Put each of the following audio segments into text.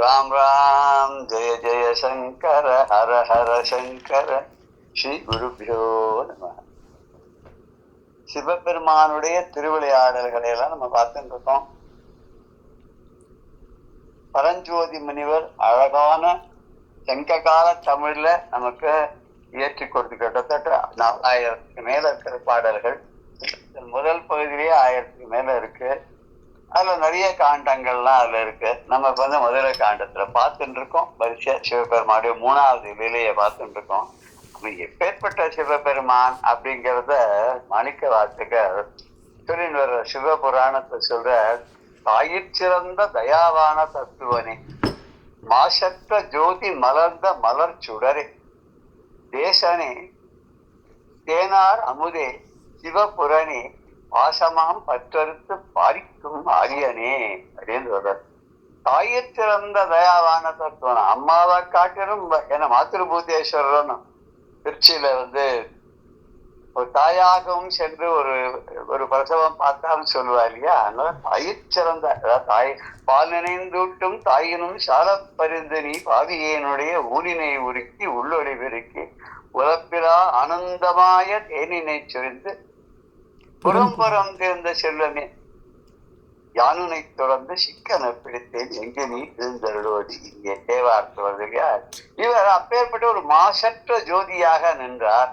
ராம் ராம் ஜெய ஜெய சங்கர ஹர ஹர சங்கர ஸ்ரீ குருபியோ நம. சிவபெருமானுடைய திருவிளையாடல்களை எல்லாம் நம்ம பார்த்துட்டு இருக்கோம். பரஞ்சோதி முனிவர் அழகான சங்ககால தமிழ்ல நமக்கு இயற்றி கொடுத்து கிட்டத்தட்ட 4000க்கு மேல இருக்கிற பாடல்கள். முதல் பகுதியிலேயே 1000க்கு மேல இருக்கு. அதுல நிறைய காண்டங்கள்லாம் அதுல இருக்கு. நம்ம முதல காண்டத்துல பார்த்துட்டு இருக்கோம். வரிசையா சிவபெருமானுடைய 3வது லீலையை பார்த்துட்டு இருக்கோம். எப்பேற்பட்ட சிவபெருமான் அப்படிங்கிறத மாணிக்க வாசகர் சொல்லின்னு வர்ற சிவபுராணத்தை சொல்ற, தாயிற்சிறந்த தயாவான தத்துவனே, மாசற்ற ஜோதி மலர்ந்த மலர் சுடரே, தேசனே தேனார் அமுதே, சிவபுரணே, பாசமாம் பற்றறுத்து பாரிக்கும் ஆரியனே அப்படின்னு சொல்றார். தாயிற்சிறந்த தயாவான தத்துவம், அம்மாவை காட்டிலும் என்ன மாத்திருபூதேஸ்வரன் திருச்சியில ஒரு தாயாகவும் சென்று ஒரு பிரசவம் பார்த்தாலும் சொல்லுவா இல்லையா. அதனால தாயிற்சிறந்த, தாய் பால் நினைந்தூட்டும் தாயினும் சால பரிந்து நீ பாவியனுடைய ஊனினை உருக்கி உள்ளொளி பெருக்கி உலப்பிலா ஆனந்தமாய தேனினை சொரிந்து புறம்புறம் தேர்ந்த செல்வமே, யானுனை தொடர்ந்து சிக்கன பிடித்தேன் எங்க நீ இருந்தருளோடி. இங்கே தேவார்த்த வருது இல்லையா. இவர் அப்பேற்பட்ட ஒரு மாசற்ற ஜோதியாக நின்றார்.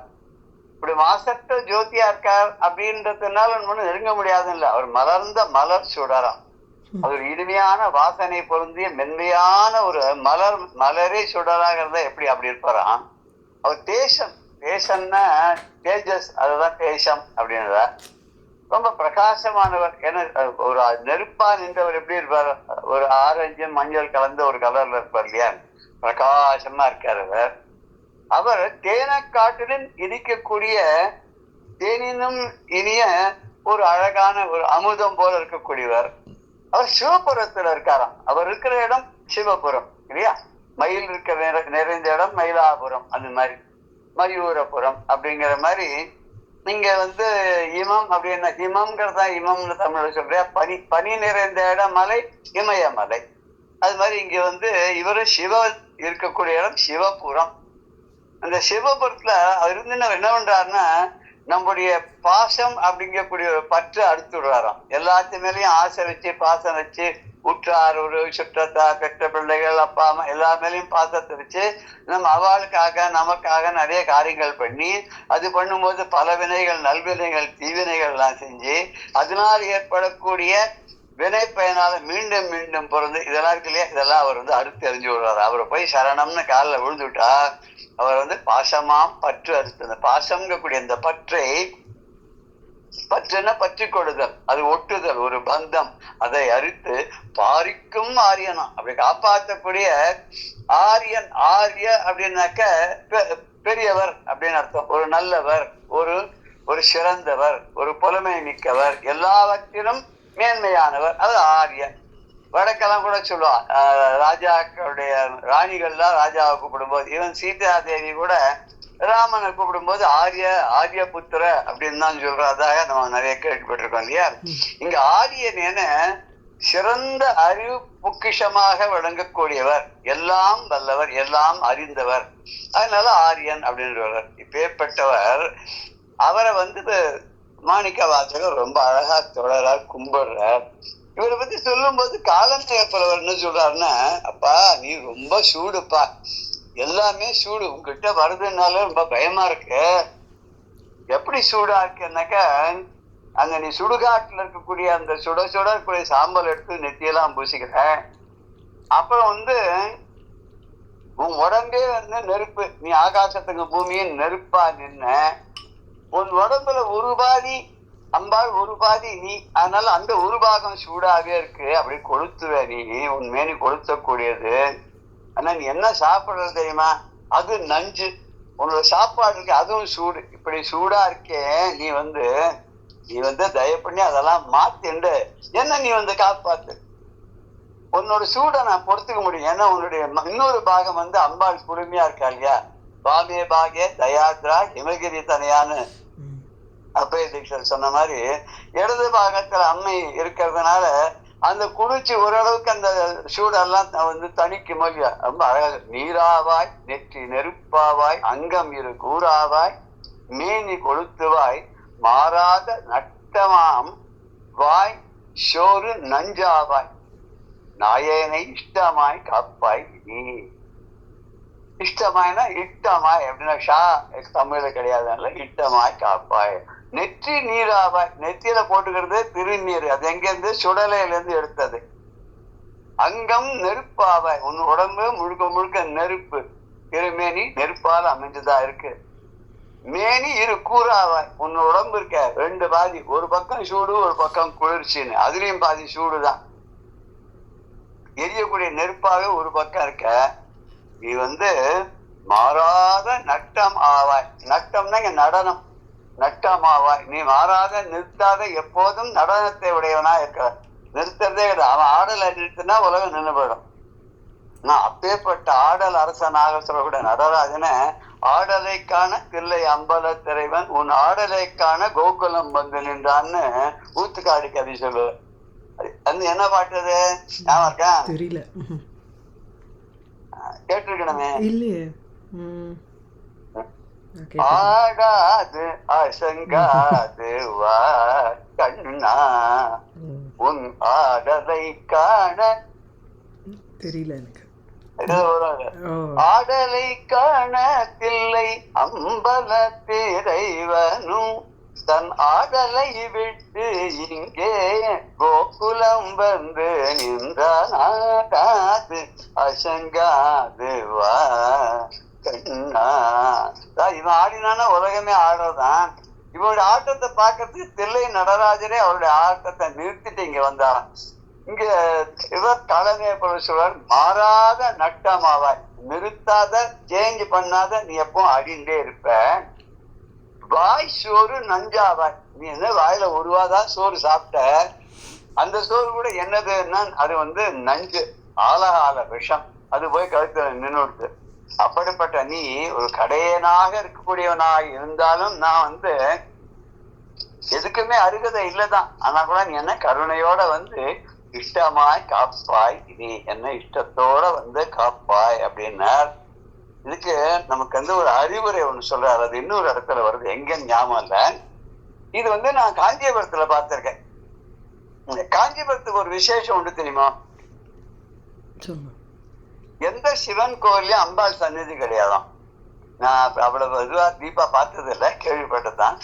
இப்படி மாசற்ற ஜோதியா இருக்கார் அப்படின்றதுனால ஒண்ணு நெருங்க முடியாது இல்லை. அவர் மலர்ந்த மலர் சுடராம். அது ஒரு இனிமையான வாசனை பொருந்திய மென்மையான ஒரு மலரே சுடராக இருந்தா எப்படி அப்படி இருப்பாராம். அவர் தேசம்னா தேஜஸ், அதுதான் தேசம் அப்படின்றா. ரொம்ப பிரகாசமானவர். ஏன்னா ஒரு நெருப்பா நின்றவர் எப்படி இருப்பார், ஒரு ஆரஞ்சு மஞ்சள் கலந்த ஒரு கலர்ல இருப்பார் இல்லையா, பிரகாசமா இருக்கார் அவர். அவர் தேனை காட்டிலும் இனிக்கக்கூடிய, தேனினும் இனிய ஒரு அழகான ஒரு அமுதம் போல இருக்கக்கூடியவர். அவர் சிவபுரத்துல இருக்காராம். அவர் இருக்கிற இடம் சிவபுரம் இல்லையா. மயில் இருக்க நிறைந்த இடம் மயிலாபுரம், அந்த மாதிரி மயூரபுரம் அப்படிங்கிற மாதிரி. நீங்க இமம் அப்படின்னா, இமம்ங்கிறதா இமம்னு தமிழ்ல சொல்ற. பனி நிறைந்த இடம் மலை இமயமலை. அது மாதிரி இங்க இவரு சிவ இருக்கக்கூடிய இடம் சிவபுரம். அந்த சிவபுரத்துல அவர் என்ன பண்றாருன்னா, நம்முடைய பாசம் அப்படிங்கக்கூடிய ஒரு பற்று அடுத்து விடுறாராம். எல்லாத்து மேலேயும் ஆசை வச்சு பாசம் வச்சு, உற்றார் ஒரு சுற்றத்தா பெற்ற பிள்ளைகள் அப்பா அம்மா எல்லா மேலேயும் பாசத்தை வச்சு நம்ம அவளுக்காக நமக்காக நிறைய காரியங்கள் பண்ணி, அது பண்ணும்போது பல வினைகள், நல்வினைகள், தீவினைகள் எல்லாம் செஞ்சு அதனால் ஏற்படக்கூடிய வினை பயனால மீண்டும் மீண்டும் பிறந்து இதெல்லாம் இருக்கு இல்லையா, இதெல்லாம் அவர் அடுத்து அறிஞ்சு விடுறாரு. அவரை போய் சரணம்னு காலில் விழுந்துட்டா அவர் பாசமாம் பற்று அறுத்து, அந்த பாசம்ங்கக்கூடிய அந்த பற்றுன்னா பற்றி கொடுதல், அது ஒட்டுதல், ஒரு பந்தம், அதை அறுத்து பாரிக்கும் ஆரியனா அப்படி காப்பாற்றக்கூடிய ஆரியன். ஆரிய அப்படின்னாக்க பெரியவர் அப்படின்னு அர்த்தம். ஒரு நல்லவர், ஒரு சிறந்தவர், ஒரு புலமை மிக்கவர், எல்லாவற்றிலும் மேன்மையானவர், அது ஆரியன். வடக்கெல்லாம் கூட சொல்லுவான், ராஜாக்களுடைய ராணிகள்லாம் ராஜாவை கூப்பிடும்போது, இவன் சீதா தேவி கூட ராமனை கூப்பிடும்போது ஆரிய புத்திர அப்படின்னு தான் சொல்றதாக நம்ம நிறைய கேள்விப்பட்டிருக்கோம் இல்லையா. இங்க ஆரியன் என சிறந்த அறிவு பொக்கிஷமாக விளங்கக்கூடியவர், எல்லாம் வல்லவர், எல்லாம் அறிந்தவர். அதனால ஆரியன் அப்படின்றவர். இப்பேற்பட்டவர் அவரை மாணிக்க வாசகர் ரொம்ப அழகா தொடரார், கும்பிடுறார். இவரை பத்தி சொல்லும் போது காலம் புலவர் என்ன சொல்றாருன்னா, அப்பா நீ ரொம்ப சூடுப்பா, எல்லாமே சூடு, உங்ககிட்ட வருதுனால ரொம்ப பயமா இருக்கு. எப்படி சூடா இருக்குன்னாக்கா, அந்த நீ சுடுகாட்டுல இருக்கக்கூடிய அந்த சுட இருக்கக்கூடிய சாம்பல் எடுத்து நெத்தியெல்லாம் பூசிக்கிற. அப்புறம் உன் உடம்பே நெருப்பு, நீ ஆகாசத்துக்கு பூமியும் நெருப்பா நின்ன. உன் உடம்புல ஒரு பாதி அம்பாள், ஒரு பாதி நீ. அதனால அந்த ஒரு பாகம் சூடாவே இருக்கு, அப்படி கொளுத்துவ நீ, உன் மேனி கொளுத்தக்கூடியது. ஆனா நீ என்ன சாப்பிடுறது தெரியுமா, அது நஞ்சு. உன்னோட சாப்பாடு இருக்கு, அதுவும் சூடு. இப்படி சூடா இருக்கே, நீ தயவு பண்ணி அதெல்லாம் மாத்திண்டு என்ன நீ காப்பாத்து. உன்னோட சூடை நான் பொறுத்துக்க முடியும். ஏன்னா உன்னுடைய இன்னொரு பாகம் அம்பாள் குளுமையா இருக்கா இல்லையா. பாமே பாகே தயாத்ரா ஹிமகிரி தனையான்னு அப்பய தீட்சர் சொன்ன மாதிரி, இடது பாகத்துல அம்மை இருக்கிறதுனால அந்த குளிர்ச்சி ஓரளவுக்கு அந்த சூடெல்லாம் வந்து தணிக்கும் இல்லையா? ரொம்ப அழகாக நீராவாய் நெற்றி நெருப்பாவாய் அங்கம் இரு கூறாவாய் மேனி கொளுத்துவாய் மாறாத நட்டமாம் வாய் சோறு நஞ்சாவாய் நாயனை இஷ்டமாய் காப்பாய் நீ. இஷ்டமாய்னா இட்டமாய் அப்படின்னா ஷா தமிழ்ல கிடையாதுனால இட்டமாய் காப்பாய். நெற்றி நீராவாய், நெத்தியில போட்டுக்கிறது திருநீர், அது எங்கேருந்து சுடலையில இருந்து எடுத்தது. அங்கம் நெருப்பாவாய், உன் உடம்பு முழுக்க முழுக்க நெருப்பு, திருமேனி நெருப்பால் அமைஞ்சதா இருக்கு. மேனி இரு கூறாவாய், உன் உடம்பு இருக்க ரெண்டு பாதி, ஒரு பக்கம் சூடு ஒரு பக்கம் குளிர்ச்சின்னு, அதுலயும் பாதி சூடுதான், எரியக்கூடிய நெருப்பாவே ஒரு பக்கம் இருக்க. நீ வந்து மாறாத நட்டம் ஆவாய். நட்டம்னா இங்க நடனம், நட்டம் ஆவாய். நீ மாறாத நிறுத்தாத எப்போதும் நடனத்தை உடையவனா இருக்க. நிறுத்துறதே கிடையாது. அவன் ஆடலை நிறுத்தினா உலகம் நின்று போயிடும். நான் அப்பேற்பட்ட ஆடல் அரசனாக சொல்லக்கூடிய நடராஜன ஆடலை காண தில்லை அம்பல திரைவன் உன் ஆடலை காண கோகுலம் வந்து நின்றான்னு ஊத்துக்காடு கவி சொல்லு. அது என்ன பாட்டுது ஞாபகம் இருக்கா? தெரியல, கேட்டிருக்கணுமே. இல்லையே. ஆடாது அசங்காது வா கண்ணா உன் ஆடலை காண தெரியல எனக்கு. ஆடலை காண தில்லை அம்பல திரைவனும் தன் ஆடலை விட்டு இங்கே கோகுலம் வந்து நின்றாது அசங்காது வா கண்ணா. இவன் ஆடினானா உலகமே ஆடுறதான். இவனுடைய ஆட்டத்தை பார்க்கறதுக்கு தில்லை நடராஜரே அவருடைய ஆட்டத்தை நிறுத்திட்டு இங்க வந்தான். இங்க இவர் தலைமை சொல்றார், மாறாத நட்டமாவாய், நிறுத்தாத சேஞ்ச் பண்ணாத நீ எப்பவும் அடிண்டே இருப்ப. வாய் சோறு நஞ்சாவாய், நீ என்ன வாயில ஒருவாதான் சோறு சாப்பிட்ட, அந்த சோறு கூட என்னதுன்னா அது வந்து நஞ்சு, ஆலகால விஷம், அது போய் கழுத்துல நின்றுடுது. அப்படிப்பட்ட நீ ஒரு கடையனாக இருக்கக்கூடியவனாக இருந்தாலும் நான் வந்து எதுக்குமே அருகதை இல்லதான். ஆனா கூட நீ என்ன கருணையோட வந்து இஷ்டமாய் காப்பாய், நீ என்ன இஷ்டத்தோட வந்து காப்பாய் அப்படின்னார். இதுக்கு நமக்கு வந்து ஒரு அறிவுரை ஒண்ணு சொல்றாரு. அது இன்னொரு இடத்துல வருது, எங்க ஞாபகம் இல்ல. இது வந்து நான் காஞ்சிபுரத்துல பார்த்திருக்கேன். காஞ்சிபுரத்துக்கு ஒரு விசேஷம் உண்டு தெரியுமா? எந்த சிவன் கோயிலையும் அம்பாள் சந்நிதி கிடையாதான். நான் அவ்வளவு இதுவா தீபா பார்த்தது இல்லை, கேள்விப்பட்டதுதான்.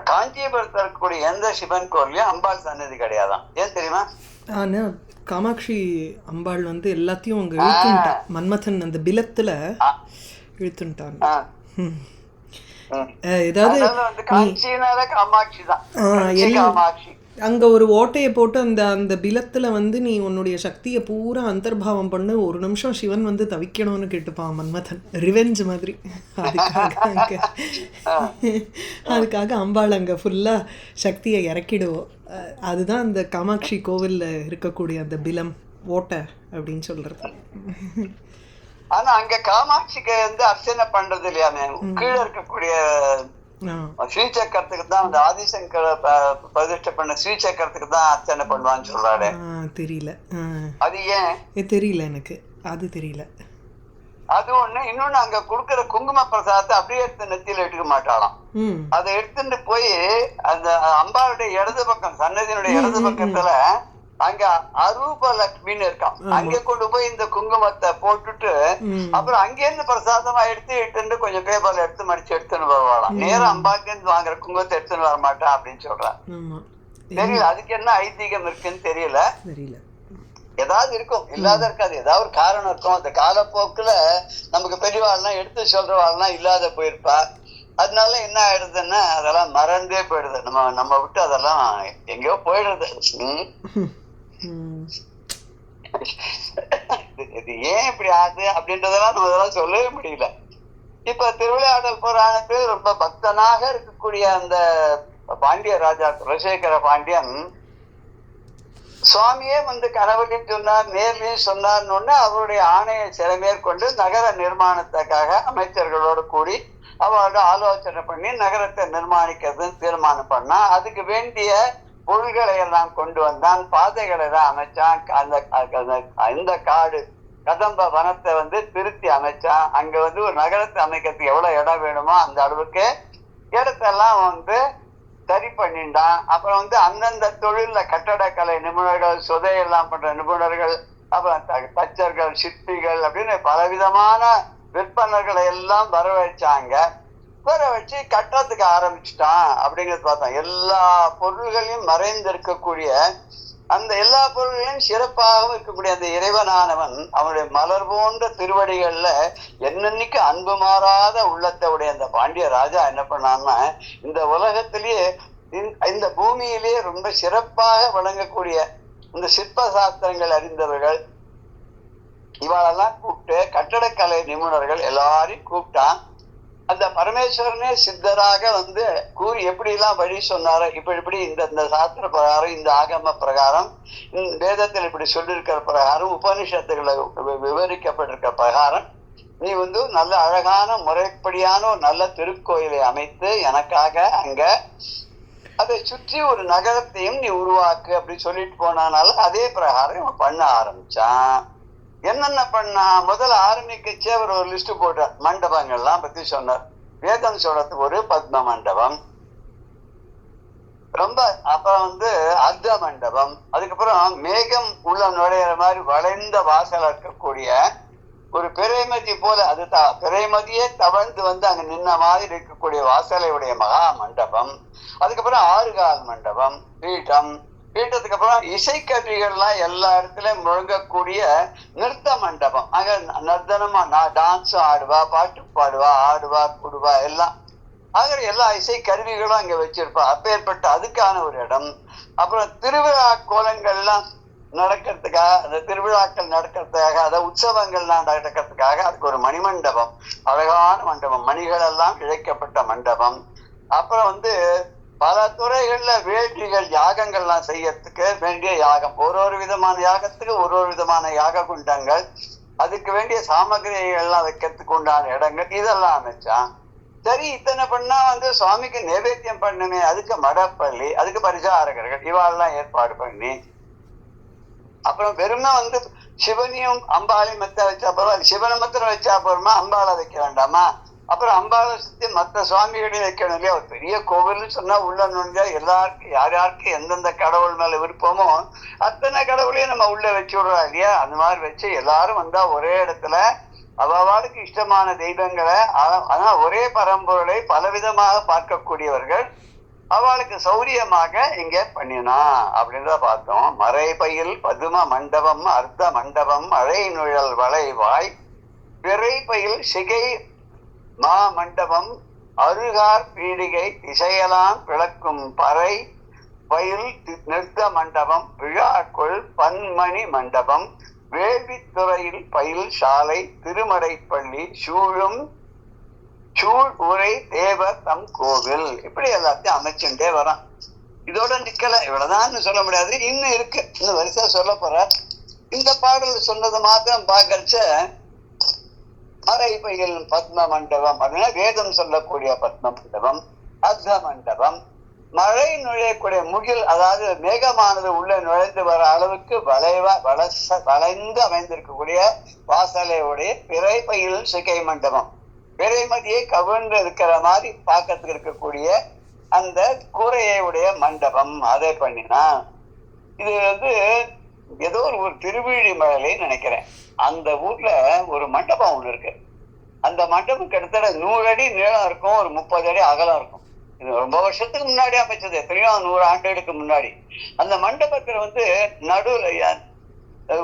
காஞ்சிபுரத்துல இருக்கக்கூடிய எந்த சிவன் கோயிலையும் அம்பாள் சந்நிதி கிடையாதான். ஏன் தெரியுமா? ஆனா காமாட்சி அம்பாள் வந்து எல்லாத்தையும் அங்க இழுத்துட்டா. மன்மதன் அந்த பிலத்துல இழுத்துட்டான். ஏதாவது காமாட்சி தான், காமாட்சி. அங்க ஒரு ஓட்டையை போட்டு அந்த அந்த பிலத்துல வந்து நீ உன்னுடைய சக்தியை பூரா அந்தர்பாவம் பண்ணு, ஒரு நிமிஷம் சிவன் வந்து தவிக்கணும்னு கேட்டுப்பான் மன்மதன், ரிவெஞ்ச் மாதிரி. அதுக்காக அம்பாள் அங்க ஃபுல்லா சக்தியை இறக்கிடுவோம். அதுதான் அந்த காமாட்சி கோவில்ல இருக்கக்கூடிய அந்த பிலம் ஓட்டை அப்படின்னு சொல்றது. ஆனா அங்க காமாட்சிக்கு வந்து அர்ச்சனை பண்றது இல்லையாமே, கீழே இருக்கக்கூடிய ஸ்ரீசக்கரத்துக்கு தான், அந்த ஆதிசங்கரை பிரதிஷ்டை பண்ண ஸ்ரீசக்கரத்துக்கு தான் அர்ச்சனை பண்ணுவான்னு சொல்றாரு. தெரியல, அது ஏன் தெரியல எனக்கு, அது தெரியல. அது ஒண்ணு. இன்னொன்னு, அங்க குடுக்கற குங்கும பிரசாதத்தை அப்படியே எடுத்து நெத்தியில எடுக்க மாட்டாளாம். அதை எடுத்துட்டு போய் அந்த அம்பாளுடைய இடது பக்கம், சன்னதியினுடைய இடது பக்கத்துல அங்க அரூபலட்சுமின்னு இருக்கான், அங்க கொண்டு போய் இந்த குங்குமத்தை போட்டுட்டு அப்புறம் அங்கேருந்து பிரசாதமா எடுத்து கொஞ்சம் பேப்பர்ல எடுத்து மடிச்சு எடுத்துன்னு வருவாளாம். நேரம் அம்பாளுக்கு இருந்து வாங்குற குங்குமத்தை எடுத்துன்னு வர மாட்டான் அப்படின்னு சொல்றான். தெரியல அதுக்கு என்ன ஐதீகம் இருக்குன்னு தெரியல. ஏதாவது இருக்கும், இல்லாத இருக்காது, ஏதாவது ஒரு காரணம் இருக்கும். அந்த காலப்போக்குல நமக்கு பெரியவாள்லாம் எடுத்து சொல்றவாள்லாம் இல்லாத போயிருப்பா. அதனால என்ன ஆயிடுதுன்னா அதெல்லாம் மறந்தே போயிடுது, நம்ம விட்டு அதெல்லாம் எங்கேயோ போயிடுது. இது ஏன் இப்படி ஆகுது அப்படின்றதெல்லாம் நம்ம இதெல்லாம் சொல்லவே முடியல. இப்ப திருவிளையாடல் புராணத்தில் ரொம்ப பக்தனாக இருக்கக்கூடிய அந்த பாண்டிய ராஜா குலசேகர பாண்டியன் சுவாமியே வந்து கனவுலையும் சொன்னார், நேர்லையும் சொன்னார்னு அவருடைய ஆணையை சில மேற்கொண்டு நகர நிர்மாணத்துக்காக அமைச்சர்களோடு கூடி அவரோட ஆலோசனை பண்ணி நகரத்தை நிர்மாணிக்கிறதுன்னு தீர்மானம் பண்ணா. அதுக்கு வேண்டிய பொருள்களை எல்லாம் கொண்டு வந்தான், பாதைகளை எல்லாம் அமைச்சான். இந்த காடு கதம்ப வனத்தை திருத்தி அமைச்சான். அங்க ஒரு நகரத்தை அமைக்கிறதுக்கு எவ்வளவு இடம் வேணுமோ அந்த அளவுக்கு இடத்தெல்லாம் சரி பண்ணிட்டான். அப்புறம் அந்தந்த தொழில கட்டடக்கலை நிபுணர்கள், சுதையெல்லாம் பண்ற நிபுணர்கள், அப்புறம் தச்சர்கள், சிற்பிகள் அப்படின்னு பலவிதமான விற்பனர்களை எல்லாம் வர வச்சாங்க. வர வச்சு கட்டுறதுக்கு ஆரம்பிச்சுட்டான் அப்படிங்கிறது பார்த்தோம். எல்லா பொருள்களையும் மறைந்து இருக்கக்கூடிய அந்த எல்லா பொருள்களையும் சிறப்பாகவும் இருக்கக்கூடிய அந்த இறைவனானவன் அவனுடைய மலர் போன்ற திருவடிகள்ல என்னன்னைக்கு அன்பு மாறாத உள்ளத்தோடைய அந்த பாண்டிய ராஜா என்ன பண்ணான்னா, இந்த உலகத்திலேயே இந்த பூமியிலேயே ரொம்ப சிறப்பாக வழங்கக்கூடிய இந்த சிற்ப சாஸ்திரங்கள் அறிந்தவர்கள் இவாளெல்லாம் கூப்பிட்டு கட்டடக்கலை நிபுணர்கள் எல்லாரையும் கூப்பிட்டான். அந்த பரமேஸ்வரனே சித்தராக கூறி எப்படி எல்லாம் வழி சொன்னாரோ, இப்படி இந்த சாஸ்திர பிரகாரம், இந்த ஆகம பிரகாரம், வேதத்தில் இப்படி சொல்லியிருக்கிற பிரகாரம், உபனிஷத்துகளை விவரிக்கப்பட்டிருக்க பிரகாரம் நீ நல்ல அழகான முறைப்படியான ஒரு நல்ல திருக்கோயிலை அமைத்து எனக்காக அங்க அதை சுற்றி ஒரு நகரத்தையும் நீ உருவாக்கு அப்படின்னு சொல்லிட்டு போனால அதே பிரகாரம் பண்ண ஆரம்பிச்சான். என்னென்ன பண்ணா, முதல்ல ஆரம்பிக்கச்சே அவர் ஒரு லிஸ்ட் போட்டார். மண்டபங்கள்லாம் பத்தி சொன்னார். வேதம் சொல்றதுக்கு ஒரு பத்ம மண்டபம், ரொம்ப அப்புறம் அர்த்த மண்டபம், அதுக்கப்புறம் மேகம் உள்ள நுழையிற மாதிரி வளைந்த வாசல் இருக்கக்கூடிய ஒரு பிறைமதி போல, அது பிறைமதியே தவழ்ந்து அங்க நின்ன மாதிரி இருக்கக்கூடிய வாசலையுடைய மகா மண்டபம், அதுக்கப்புறம் 6 கால் மண்டபம், பீட்டம், பீட்டத்துக்கு அப்புறம் இசைக்கருவிகள்லாம் எல்லா இடத்துலயும் முழங்கக்கூடிய நிறுத்த மண்டபம். அங்க நர்த்தனமா டான்ஸும் ஆடுவா, பாட்டு பாடுவா, ஆடுவா, கூடுவா எல்லாம் ஆகிற எல்லா இசை கருவிகளும் அங்க வச்சிருப்பா. அப்பேற்பட்ட அதுக்கான ஒரு இடம். அப்புறம் திருவிழா கோலங்கள்லாம் நடக்கிறதுக்காக, அந்த திருவிழாக்கள் நடக்கிறதுக்காக, அதாவது உற்சவங்கள்லாம் நடக்கிறதுக்காக அதுக்கு ஒரு மணிமண்டபம், அழகான மண்டபம், மணிகள் எல்லாம் இழைக்கப்பட்ட மண்டபம். அப்புறம் பல துறைகள்ல வேள்விகள் யாகங்கள்லாம் செய்யறதுக்கு வேண்டிய யாகம், ஒரு விதமான யாகத்துக்கு ஒரு விதமான யாக குண்டங்கள், அதுக்கு வேண்டிய சாமகிரிகள் எல்லாம் வைக்கிறதுக்கு உண்டான இடங்கள், இதெல்லாம் அமைச்சான். சரி, இத்தனை பண்ணா சுவாமிக்கு நைவேத்தியம் பண்ணுமே, அதுக்கு மடப்பள்ளி, அதுக்கு பரிசாரகர்கள் இவாளெல்லாம் ஏற்பாடு பண்ணி, அப்புறம் வெறுமை சிவனையும் அம்பாளையும் மத்த வச்சா போறோம், சிவனை மாத்திரம் வச்சா போறோமா, அம்பாளை வைக்க வேண்டாமா? அப்புறம் அம்பாளை சுத்தி மற்ற சுவாமிகளையும் வைக்கணும் இல்லையா? ஒரு பெரிய கோவில்னு சொன்னா உள்ள நுழைஞ்சா எல்லாருக்கும் யார் யாருக்கு எந்தெந்த கடவுள் மேல விருப்பமோ அத்தனை கடவுளையும் நம்ம உள்ள வச்சு விடுறோம் இல்லையா? அந்த மாதிரி வச்சு எல்லாரும் ஒரே இடத்துல அவளுக்கு இஷ்டமான தெய்வங்களை, ஆனா ஒரே பரம்பொருளை பலவிதமாக பார்க்கக்கூடியவர்கள் அவளுக்கு சௌரியமாக இங்க பண்ணினா அப்படின்றத பார்த்தோம். மறைபயில் பதும மண்டபம், அர்த்த மண்டபம், மழை நுழல் வளைவாய், பிறைபயில் சிகை மா மண்டபம், அருகார் பீடிகை திசையெல்லாம் பிளக்கும் பறை பயில் நிறுத்த மண்டபம், விழாக்குள் பன்மணி மண்டபம், வேள்வித்துறையில் பயில் சாலை, திருமடைப்பள்ளி, சூழும் சூழ் உரை தேவர் தம் கோவில், இப்படி எல்லாத்தையும் அமைச்சுட்டே வரான். இதோட நிக்கல, இவ்வளவுதான் சொல்ல முடியாது, இன்னும் இருக்கு, இன்னும் வரிசையா சொல்ல போற. இந்த பாடல் சொன்னது மாத்திரம் பாக்கறச்ச மறைபயில் பத்ம மண்டபம் அப்படின்னா வேதம் சொல்லக்கூடிய பத்ம மண்டபம், அர்த்த மண்டபம், மழை நுழையக்கூடிய முகில், அதாவது மேகமானது உள்ள நுழைந்து வர அளவுக்கு வளைந்து அமைந்திருக்கக்கூடிய வாசலையுடைய பிறைபயில் சிகை மண்டபம், பிறைமதியை கவிழ்ந்து இருக்கிற மாதிரி பார்க்கறதுக்கு இருக்கக்கூடிய அந்த கூரையுடைய மண்டபம், அதை பண்ணினா. இது ஏதோ ஒரு திருவிழி மழலை நினைக்கிறேன். அந்த ஊர்ல ஒரு மண்டபம் ஒண்ணு இருக்கு. அந்த மண்டபம் கிட்டத்தட்ட 100 அடி நீளம் இருக்கும், ஒரு 30 அடி அகலம் இருக்கும். இது ரொம்ப வருஷத்துக்கு முன்னாடி அமைச்சது, எத்தனையோ 100 ஆண்டுகளுக்கு முன்னாடி. அந்த மண்டபத்துல நடுவுல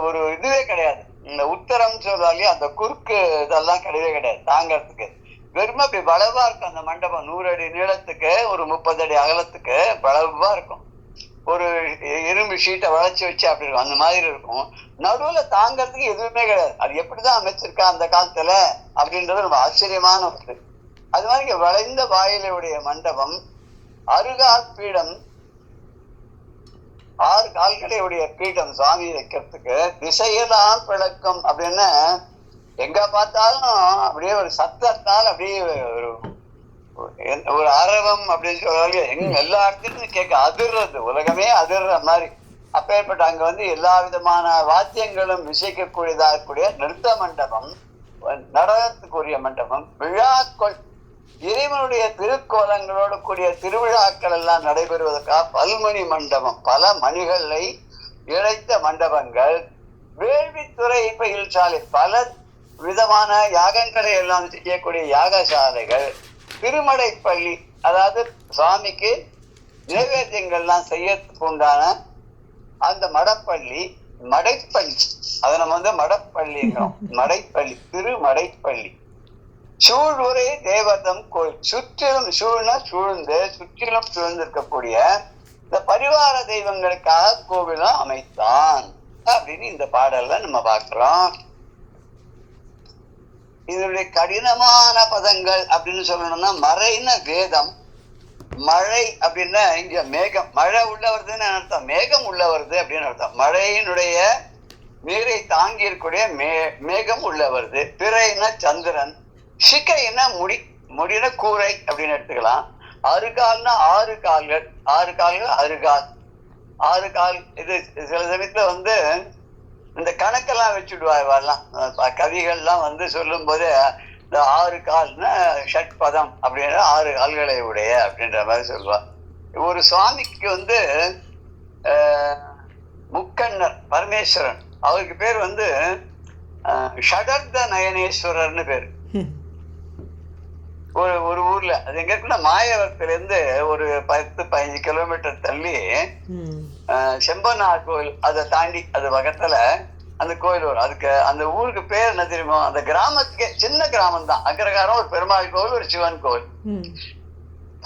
ஒரு இதுவே கிடையாது, இந்த உத்தரம் சொல்றாலே அந்த குறுக்கு இதெல்லாம் கிடையவே கிடையாது தாங்கிறதுக்கு. வெறுமை அப்படி வளவா இருக்கும் அந்த மண்டபம். 100 அடி நீளத்துக்கு ஒரு 30 அடி அகலத்துக்கு வளவா இருக்கும். ஒரு இரும்பு ஷீட்டை வளைச்சு வச்சு அப்படி இருக்கும், அந்த மாதிரி இருக்கும். நடுவுல தாங்கிறதுக்கு எதுவுமே கிடையாது. அது எப்படிதான் அமைச்சிருக்கா அந்த காலத்துல அப்படின்றது ரொம்ப ஆச்சரியமான ஒன்று. அது மாதிரி வளைந்த வாயிலுடைய மண்டபம், அருகால் பீடம், 6 கால்களையுடைய பீடம் சுவாமி வைக்கிறதுக்கு, திசையெல்லாம் பிளக்கும் அப்படின்னா எங்க பார்த்தாலும் அப்படியே ஒரு சத்தத்தால் அப்படியே ஒரு ஒரு அரவம் அப்படின்னு சொல்றாங்க, எல்லா இடத்துலையும் கேட்க அதிர்றது, உலகமே அதிர்ற மாதிரி. அப்பேற்பட்ட அங்க வந்து எல்லா விதமான வாத்தியங்களும் இசைக்கக்கூடியதாக கூடிய நிறுத்த மண்டபம், நடனத்துக்குரிய மண்டபம், விழாக்கள், இறைவனுடைய திருக்கோலங்களோடு கூடிய திருவிழாக்கள் எல்லாம் நடைபெறுவதற்காக பல்மணி மண்டபம், பல மணிகளை இழைத்த மண்டபங்கள், வேள்வித்துறை பயிற்சாலை, பல விதமான யாகங்களை எல்லாம் செய்யக்கூடிய யாகசாலைகள், திருமடைப்பள்ளி, அதாவது சுவாமிக்கு நைவேத்தியங்கள்லாம் செய்யறதுக்கு உண்டான அந்த மடப்பள்ளி, மடைப்பள்ளி, அதை நம்ம வந்து மடப்பள்ளிங்கிறோம், மடைப்பள்ளி, திருமடைப்பள்ளி. சூழ்வுரை தேவதம் கோயில், சுற்றிலும், சூழ்னா சூழ்ந்து, சுற்றிலும் சூழ்ந்திருக்கக்கூடிய இந்த பரிவார தெய்வங்களுக்காக கோவிலும் அமைத்தான் அப்படின்னு இந்த பாடல்ல நம்ம பார்க்கிறோம். இதனுடைய கடினமான பதங்கள் அப்படின்னு சொல்லணும்னா, மறைன வேதம், மழை அப்படின்னா இங்க மேகம், மழை உள்ள வருதுன்னு அர்த்தம், மேகம் உள்ள வருது அப்படின்னு அர்த்தம். மழையினுடைய நீரை தாங்கி இருக்கக்கூடிய மேகம் உள்ள வருது. பிறைனா சந்திரன், சிக்கைன்னா முடின கூரை அப்படின்னு எடுத்துக்கலாம். அருகால்னா 6 கால்கள், 6 கால்கள் அருகால், 6 கால். இது சில சமயத்துல வந்து இந்த கணக்கெல்லாம் வச்சுடுவார் வரலாம், கவிகள்லாம் வந்து சொல்லும் போது இந்த 6 கால்னா ஷட்பதம் அப்படின்னா 6 கால்களை உடைய அப்படின்ற மாதிரி சொல்லுவார். ஒரு சுவாமிக்கு வந்து முக்கண்ணர் பரமேஸ்வரன், அவருக்கு பேர் வந்து ஷடர்த நயனேஸ்வரர்னு பேரு. ஒரு ஊர்ல, அது எங்க இருக்குன்னா மாயவரத்துல இருந்து ஒரு 10-15 கிலோமீட்டர் தள்ளி செம்பனார் கோயில், அதை தாண்டி அது பக்கத்துல அந்த கோயில் வரும். அதுக்கு அந்த ஊருக்கு பேர் என்ன தெரியுமோ? அந்த கிராமத்துக்கே சின்ன கிராமம் தான், அக்ரகாரம், ஒரு பெருமாள் கோவில், ஒரு சிவன் கோவில்.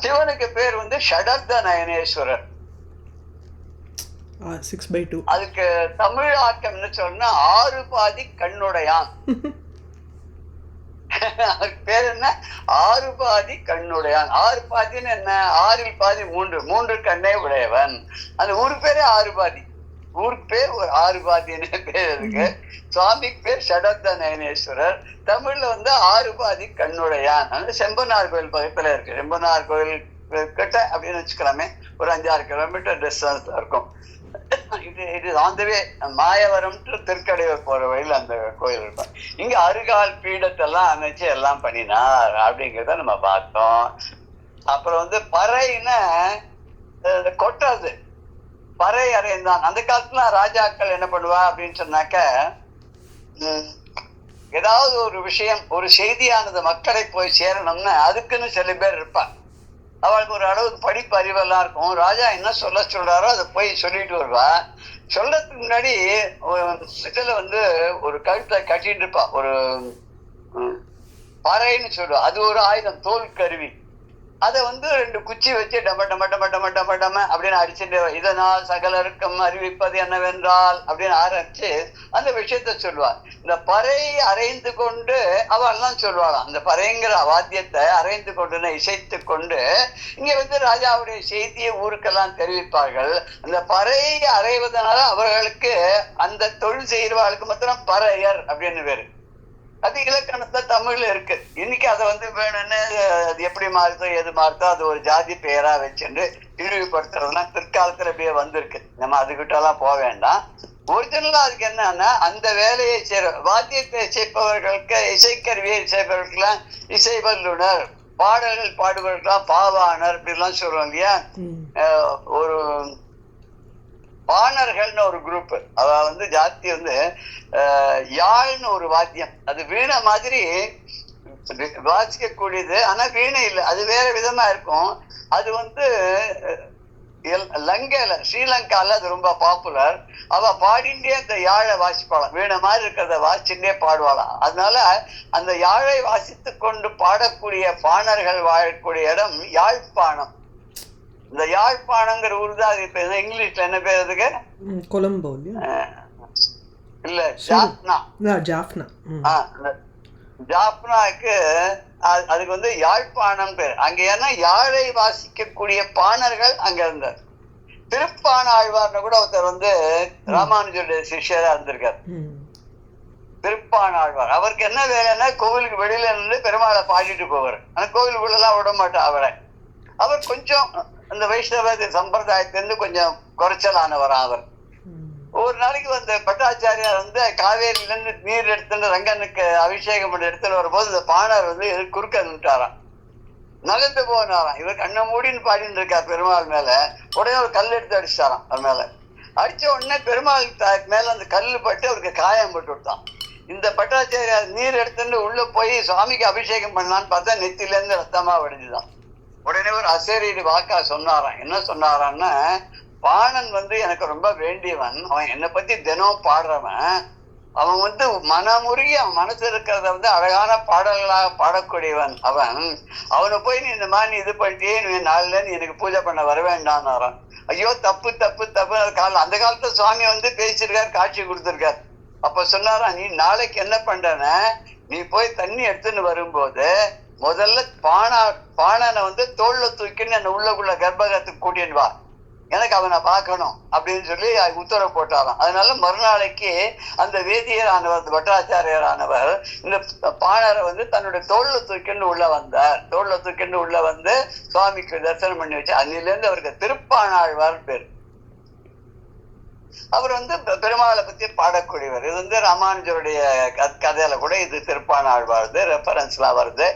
சிவனுக்கு பேர் வந்து ஷடர்த நயனேஸ்வரர். 6/2. அதுக்கு தமிழ் ஆக்கம் என்ன சொன்னா, 6 பாதி கண்ணுடையான். அதுக்கு பேர் என்ன? 6 பாதி கண்ணுடையான். 6 பாதின்னு என்ன? 6ல் பாதி 3 கண்ணே உடையவன். அந்த ஊரு பேரே 6 பாதி, ஊருக்கு பேர் ஒரு 6 பாதின்னு பேர் இருக்கு. சுவாமிக்கு பேர் ஷடர்த நயனேஸ்வரர். தமிழ்ல வந்து 6 பாதி கண்ணுடையான். அது செம்பனார் கோயில் பக்கத்துல இருக்கு. செம்பனார் கோயில் கிட்ட அப்படின்னு வச்சுக்கலாமே, ஒரு 5-6 கிலோமீட்டர் டிஸ்டன்ஸ்ல இருக்கும். இது ஆந்தவே மாயவரம் திருக்கடையூர் போற வழியில் அந்த கோயில் இருக்கும். இங்க அருகால் பீடத்தெல்லாம் அமைச்சு எல்லாம் பண்ணினார் அப்படிங்கிறத நம்ம பார்த்தோம். அப்புறம் வந்து பறைன்னு கொட்டுறது, பறை அறைந்தான். அந்த காலத்துல ராஜாக்கள் என்ன பண்ணுவா அப்படின்னு சொன்னாக்க, ஏதாவது ஒரு விஷயம், ஒரு செய்தியானது மக்களை போய் சேரணும்னா அதுக்குன்னு சில பேர் இருப்பா. அவளுக்கு ஒரு அளவுக்கு படிப்பு அறிவெல்லாம் இருக்கும். ராஜா என்ன சொல்றாரோ அதை போய் சொல்லிட்டு வருவா. சொல்றதுக்கு முன்னாடி இதுல வந்து ஒரு கழுத்தை கட்டிட்டு இருப்பா, ஒரு பறைன்னு சொல்லுவா. அது ஒரு ஆயுதம், தோல் கருவி. அதை வந்து 2 குச்சி வச்சு டம டம டம டம டம டம அப்படின்னு அடிச்சுட்டு, இதனால் சகலருக்கும் அறிவிப்பது என்னவென்றால் அப்படின்னு ஆரம்பிச்சு அந்த விஷயத்த சொல்லுவாள். இந்த பறை அரைந்து கொண்டு அவெல்லாம் சொல்லுவாளாம். அந்த பறைங்கிற வாத்தியத்தை அரைந்து கொண்டு இசைத்து கொண்டு இங்க வந்து ராஜாவுடைய செய்தியை ஊருக்கெல்லாம் தெரிவிப்பார்கள். அந்த பறை அறைவதனால அவர்களுக்கு, அந்த தொழில் செய்கிறவர்களுக்கு மாத்திரம் பறையர் அப்படின்னு பேரு. அது இலக்கணத்துல தமிழ்ல இருக்கு. இன்னைக்கு அதை வந்து வேணும்னு அது எப்படி மாறுதோ எது மாறுதோ அது ஒரு ஜாதி பெயரா வச்சுட்டு இழிவுபடுத்துறதுலாம் பிற்காலத்துல அப்படியே வந்திருக்கு. நம்ம அதுகிட்ட எல்லாம் போக வேண்டாம். ஒரிஜினலா அதுக்கு என்னன்னா, அந்த வேலையை செய்யற வாத்தியத்தை இசைப்பவர்களுக்கு, இசைக்கருவியை இசைப்பவர்களுக்கெல்லாம் இசை வல்லுனர், பாடல்கள் பாடுபவர்களுக்கெல்லாம் பாவாணர் இப்படிலாம் சொல்றோம் இல்லையா. ஒரு பாணர்கள்னு ஒரு குரூப், அவ வந்து ஜாதி வந்து யாழ்னு ஒரு வாத்தியம், அது வீணை மாதிரி வாசிக்க கூடியது, ஆனா வீணை இல்லை, அது வேற விதமா இருக்கும். அது வந்து லங்கையில, ஸ்ரீலங்கால அது ரொம்ப பாப்புலர். அவ பாடிண்டே அந்த யாழை வாசிப்பாளாம், வீணை மாதிரி இருக்கிறத வாசிச்சுட்டே பாடுவாளாம். அதனால அந்த யாழை வாசித்து கொண்டு பாடக்கூடிய பாணர்கள் வாழக்கூடிய இடம் யாழ்ப்பாணம். இந்த யாழ்ப்பாணங்கிற ஊர் தான் இப்ப இங்கிலீஷ்ல என்ன பேர் அதுக்கு? கொலம்போ இல்ல, ஜாஃப்னா. ஜாஃப்னா. ஜாஃப்னாக்கு அதுக்கு வந்து யாழ்ப்பாணம் பேர். அங்க ஏன்னா யாழை வாசிக்கக்கூடிய பாணர்கள் அங்க இருந்தார். திருப்பாண ஆழ்வார்னு கூட ஒருத்தர் வந்து ராமானுஜருடைய சிஷ்யரா இருந்திருக்கார். திருப்பாணாழ்வார். அவருக்கு என்ன வேலைன்னா கோவிலுக்கு வெளியில இருந்து பெருமாளை பாடிட்டு போவார். ஆனா கோவிலுக்குள்ள எல்லாம் விட மாட்டார் அவரை. அவர் கொஞ்சம் அந்த வைஷ்ணவ சம்பிரதாயத்திலிருந்து கொஞ்சம் குறைச்சலானவர். அவர் ஒரு நாளைக்கு வந்து பட்டாச்சாரியார் வந்து காவேரியில இருந்து நீர் எடுத்துட்டு ரங்கனுக்கு அபிஷேகம் பண்ணி எடுத்துட்டு வரும்போது இந்த பாணர் வந்து குறுக்க நின்றாராம், நகர்ந்து போனாராம். இவர் கண்ண மூடின்னு பாடிட்டு இருக்கார் பெருமாள் மேல. உடனே ஒரு கல் எடுத்து அடிச்சாராம் அது மேல. அடிச்ச உடனே பெருமாள் மேல அந்த கல்லு பட்டு அவருக்கு காயம் போட்டு விட்டான். இந்த பட்டாச்சாரியார் நீர் எடுத்துட்டு உள்ள போய் சுவாமிக்கு அபிஷேகம் பண்ணலான்னு பார்த்தா நெத்தில இருந்து ரத்தமா வடிஞ்சுதான். உடனே ஒரு அசரீரி வாக்கா சொன்னாராம். என்ன சொன்னாரான்னா, பாணன் வந்து எனக்கு ரொம்ப வேண்டியவன், அவன் என்னை பத்தி தினம் பாடுறவன், அவன் வந்து மனமுருகி அவன் மனசு இருக்கிறத வந்து அழகான பாடல்களாக பாடக்கூடியவன். அவனை போய் நீ இந்த மாதிரி இது பண்ணிட்டே நீ நாளில் நீ எனக்கு பூஜை பண்ண வர வேண்டான்னாரான். ஐயோ தப்பு தப்பு தப்பு. அந்த காலத்துல சுவாமி வந்து பேசியிருக்காரு, காட்சி கொடுத்துருக்காரு. அப்ப சொன்னாரா, நீ நாளைக்கு என்ன பண்றன, நீ போய் தண்ணி எடுத்துன்னு வரும்போது முதல்ல பாணனை வந்து தோல்ல தூக்கின்னு என்ன உள்ளக்குள்ள கர்ப்பகத்துக்கு கூட்டின்னு வா, எனக்கு அவனை பார்க்கணும் அப்படின்னு சொல்லி உத்தரவு போட்டாராம். அதனால மறுநாளைக்கு அந்த வேதியரானவர், பட்டாச்சாரியரானவர் இந்த பாணரை வந்து தன்னுடைய தோல்ல தூக்கின்னு உள்ள வந்தார். தோல்ல தூக்கின்னு உள்ள வந்து சுவாமிக்கு தரிசனம் பண்ணி வச்சு அன்னில இருந்து அவருக்கு திருப்பாணாழ்வார் பேர். அவர் வந்து பெருமாளை பத்தி பாடக்கூடியவர். இது வந்து ராமானுஜருடைய கதையில கூட இது திருப்பாணாழ்வார் ரெஃபரன்ஸ்லாம் வருது.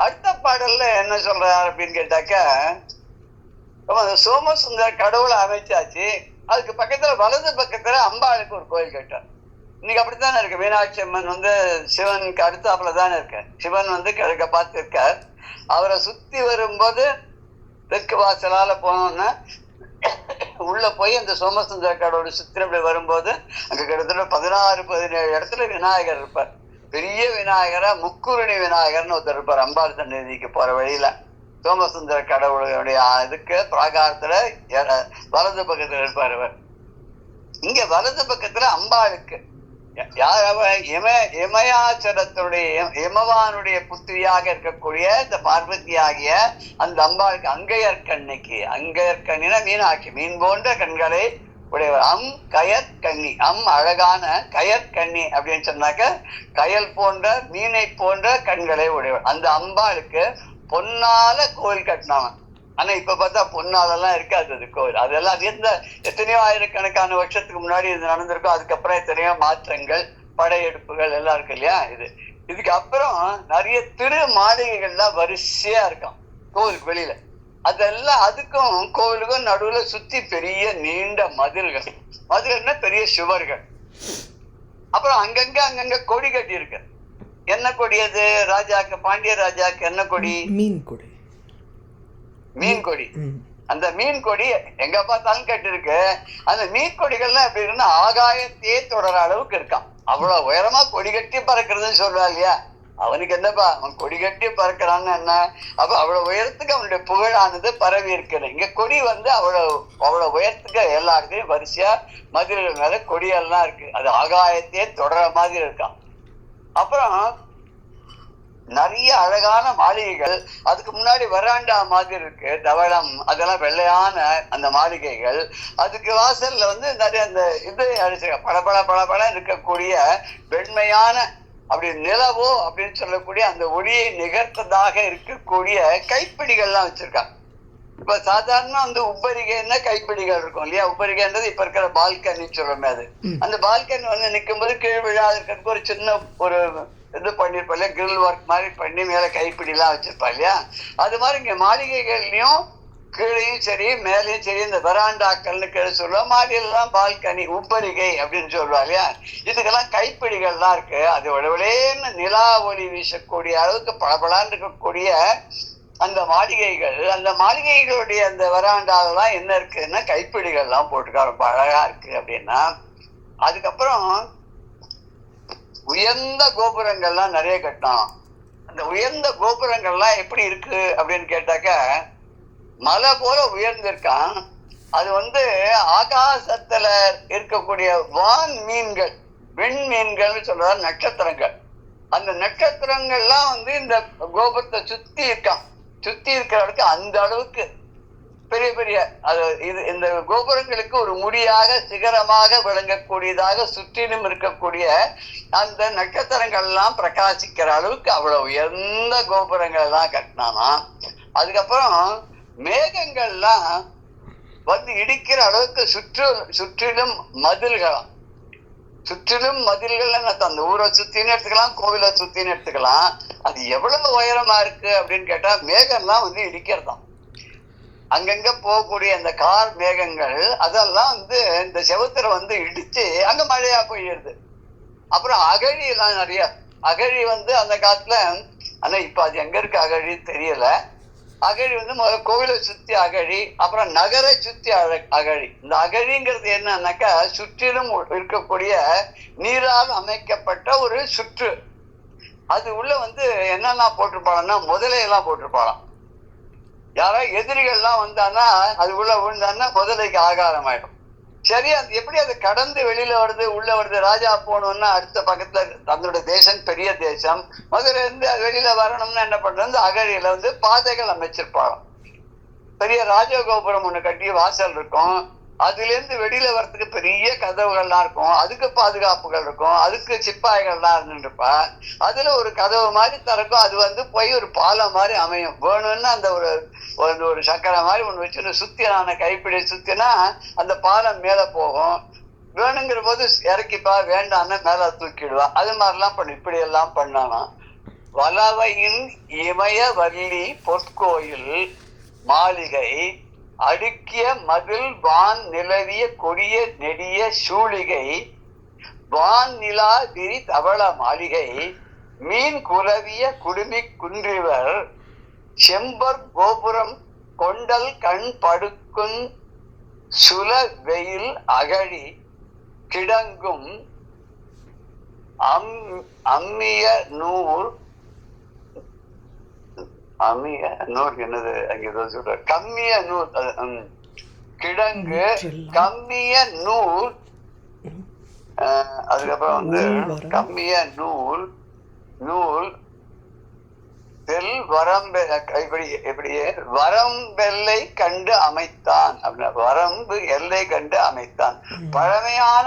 அடுத்த பாடல்ல என்ன சொல்றாரு அப்படின்னு கேட்டாக்க, சோமசுந்தர் கடவுளை அமைச்சாச்சு, அதுக்கு பக்கத்துல வலது பக்கத்துல அம்பாளுக்கு ஒரு கோயில் கட்டார். இன்னைக்கு அப்படித்தானே இருக்கு. மீனாட்சி அம்மன் வந்து சிவனுக்கு அடுத்தாப்புல தானே இருக்கு. சிவன் வந்து கிழக்க பார்த்து இருக்கார். அவரை சுத்தி வரும்போது தெற்கு வாசலால போனோம்னா உள்ள போய் அந்த சோமசுந்தர கடவுளை சுத்தி வரும்போது அங்க கிட்டத்தட்ட 16-17 இடத்துல விநாயகர் இருப்பார். பெரிய விநாயகரா முக்குருணி விநாயகர்னு ஒருத்தர் இருப்பார். அம்பாள் சன்னதிக்கு போற வழியில சோமசுந்தர கடவுளுடைய இதுக்கு பிராகாரத்துல வலது பக்கத்துல இருப்பார் அவர். இங்க வலது பக்கத்துல அம்பாளுக்கு இமயாச்சரத்துடைய இமவானுடைய புத்திரியாக இருக்கக்கூடிய இந்த பார்வதி ஆகிய அந்த அம்பாளுக்கு அங்கையற்கண்ணிக்கு, அங்கையற்கண்ணினா மீனாட்சி, மீன் போன்ற கண்களை உடையவர். கயற்கண்ணி, அழகான கயற்கண்ணி அப்படின்னு சொன்னாக்க கயல் போன்ற மீனை போன்ற கண்களை உடையவர். அந்த அம்பாளுக்கு பொன்னால கோயில் கட்டினாங்க. ஆனா இப்ப பார்த்தா பொன்னாலெல்லாம் இருக்காது அது கோவில். அதெல்லாம் எந்த எத்தனையோ ஆயிரக்கணக்கான வருஷத்துக்கு முன்னாடி இது நடந்திருக்கும். அதுக்கப்புறம் எத்தனையோ மாற்றங்கள், படையெடுப்புகள் எல்லாம் இருக்கு இல்லையா. இதுக்கு அப்புறம் நிறைய திரு மாளிகைகள்லாம் வரிசையா இருக்கும் கோவிலுக்கு வெளியில. அதெல்லாம் அதுக்கும் கோவிலுக்கும் நடுவுல சுத்தி பெரிய நீண்ட மதில்கள், மதில்னா பெரிய சுவர்கள். அப்புறம் அங்கங்க கொடி கட்டி இருக்கு. என்ன கொடி அது? ராஜாக்கு, பாண்டிய ராஜாக்கு என்ன கொடி? மீன் கொடி. மீன் கொடி. அந்த மீன் கொடி எங்க பார்த்தாலும் கட்டி இருக்கு. அந்த மீன் கொடிகள்லாம் எப்படி இருக்குன்னா ஆகாயத்தையே தொடர அளவுக்கு இருக்கான். அவ்வளவு உயரமா கொடி கட்டி பறக்கிறதுன்னு சொல்றா இல்லையா. அவனுக்கு என்னப்பா, அவன் கொடி கட்டி பறக்கிறான்னு என்ன? அப்ப அவ்வளவு உயரத்துக்கு அவனுடைய புகழானது பரவி இருக்கிறது. இங்க கொடி வந்து அவ்வளவு உயரத்துக்கு எல்லா இடத்துலயும் வரிசையா மதுரைகள் மேல கொடியெல்லாம் இருக்கு. அது ஆகாயத்தையே தொடர மாதிரி இருக்கான். அப்புறம் நிறைய அழகான மாளிகைகள். அதுக்கு முன்னாடி வராண்டா மாதிரி இருக்கு, தவளம், அதெல்லாம் வெள்ளையான அந்த மாளிகைகள். அதுக்கு வாசல்ல வந்து நிறைய அந்த இது அடிச்சிருக்க பளபள பளபள இருக்கக்கூடிய வெண்மையான அப்படி நிலவோ அப்படின்னு சொல்லக்கூடிய அந்த ஒளியை நிகழ்த்ததாக இருக்கக்கூடிய கைப்பிடிகள்லாம் வச்சிருக்காங்க. இப்ப சாதாரண வந்து உப்பரிகைன்னா கைப்பிடிகள் இருக்கும் இல்லையா. உப்பரிகைன்றது இப்ப இருக்கிற பால்கனி சொல்றமே. அது அந்த பால்கனி வந்து நிற்கும் போது கீழ் விழாது இருக்கிறதுக்கு ஒரு சின்ன ஒரு இது பண்ணிருப்பா இல்லையா, கிரில் ஒர்க் மாதிரி பண்ணி மேல கைப்பிடி எல்லாம் வச்சிருப்பா இல்லையா. அது மாதிரி இங்க மாளிகைகள்லயும் கீழையும் சரி மேலையும் சரி இந்த வராண்டாக்கள்னு கீழே சொல்லுவா. மாடியெல்லாம் பால்கனி, உப்பரிகை அப்படின்னு சொல்லுவா இல்லையா. இதுக்கெல்லாம் கைப்பிடிகள்லாம் இருக்கு. அது உடவுலேன்னு நிலா ஒளி வீசக்கூடிய அளவுக்கு பளபளான்னு இருக்கக்கூடிய அந்த மாளிகைகள். அந்த மாளிகைகளுடைய அந்த வராண்டாலெல்லாம் என்ன இருக்குன்னா கைப்பிடிகள்லாம் போட்டுக்கா, ரொம்ப அழகா இருக்கு அப்படின்னா. அதுக்கப்புறம் உயர்ந்த கோபுரங்கள்லாம் நிறைய கட்டணும். அந்த உயர்ந்த கோபுரங்கள்லாம் எப்படி இருக்கு அப்படின்னு கேட்டாக்க மலை போல உயர்ந்திருக்கான். அது வந்து ஆகாசத்துல இருக்கக்கூடிய வான் மீன்கள், விண்மீன்கள் சொல்ற நட்சத்திரங்கள். அந்த நட்சத்திரங்கள்லாம் வந்து இந்த கோபுரத்தை சுத்தி இருக்கான். சுத்தி இருக்கிற அளவுக்கு அந்த அளவுக்கு பெரிய பெரிய இந்த கோபுரங்களுக்கு ஒரு முடியாக சிகரமாக விளங்கக்கூடியதாக சுற்றிலும் இருக்கக்கூடிய அந்த நட்சத்திரங்கள் எல்லாம் பிரகாசிக்கிற அளவுக்கு அவ்வளவு உயர்ந்த கோபுரங்கள் எல்லாம் கட்டினானா. அதுக்கப்புறம் மேகங்கள்லாம் வந்து இடிக்கிற அளவுக்கு சுற்றிலும் மதில்களாம். சுற்றிலும் மதில்கள் அந்த ஊரை சுத்தின்னு எடுத்துக்கலாம், கோவிலை சுத்தின்னு எடுத்துக்கலாம். அது எவ்வளவு உயரமா இருக்கு அப்படின்னு கேட்டா மேகம்லாம் வந்து இடிக்கிறதாம். அங்கங்க போகக்கூடிய அந்த கார் மேகங்கள் அதெல்லாம் வந்து இந்த செவத்துல வந்து இடிச்சு அங்க மழையா போயிடுது. அப்புறம் அகழி எல்லாம் நிறைய அகழி வந்து அந்த காலத்துல, ஆனா இப்ப அது எங்க இருக்கு அகழி தெரியல. அகழி வந்து முதல்ல கோவிலை சுத்தி அகழி, அப்புறம் நகரை சுத்தி அகழி. இந்த அகழிங்கிறது என்னன்னாக்கா சுற்றிலும் இருக்கக்கூடிய நீரால் அமைக்கப்பட்ட ஒரு சுற்று. அது உள்ள வந்து என்னெல்லாம் போட்டிருப்பாங்கன்னா முதலையெல்லாம் போட்டிருப்பாளாம். யாராவது எதிரிகள்லாம் வந்தான்னா அது உள்ள விழுந்தான்னா முதலைக்கு ஆகாரம் ஆயிடும். சரி, அது எப்படி அது கடந்து வெளியில வருது உள்ள வருது? ராஜா போகணும்னா அடுத்த பக்கத்துல தன்னோட தேசம் பெரிய தேசம், முதல்ல இருந்து வெளியில வரணும்னா என்ன பண்றது? அகழியில வந்து பாதைகள் அமைச்சிருப்பாங்க. பெரிய ராஜகோபுரம் ஒண்ணு கட்டி வாசல் இருக்கும். அதுல இருந்து வெளியில வர்றதுக்கு பெரிய கதவுகள்லாம் இருக்கும். அதுக்கு பாதுகாப்புகள் இருக்கும். அதுக்கு சிப்பாய்கள்லாம் இருந்துருப்பா. அதுல ஒரு கதவு மாதிரி திறக்கும். அது வந்து போய் ஒரு பாலம் மாதிரி அமையும். வேணும்னா அந்த ஒரு சக்கரை மாதிரி ஒண்ணு வச்சு சுத்தினான கைப்பிடி சுத்தினா அந்த பாலம் மேல போகும். வேணுங்கிற போது இறக்கிப்பா, வேண்டான்னு மேல தூக்கிடுவா. அது மாதிரிலாம் இப்படி எல்லாம் பண்ணானா. வலவையின் இமய வள்ளி பொற்கோயில் மாளிகை அடுக்கிய மதில் வான் நிலவிய கொடிய நெடிய சூழிகை வான் நிலா விரி தவள மாளிகை மீன் குலவிய குடுமி குன்றிவர் செம்பர் கோபுரம் கொண்டல் கண் படுக்கும் சுல வெயில் அகழி கிடங்கும் அம்மிய நூல் என்னது அங்க சொல்ற கம்மிய நூல் கிடங்கு கம்மிய நூல். அதுக்கப்புறம் வந்து கம்மிய நூல் தெல் இப்படியே வரம்பெல்லை கண்டு அமைத்தான் அப்படின்னா வரம்பு எல்லை கண்டு அமைத்தான். பழமையான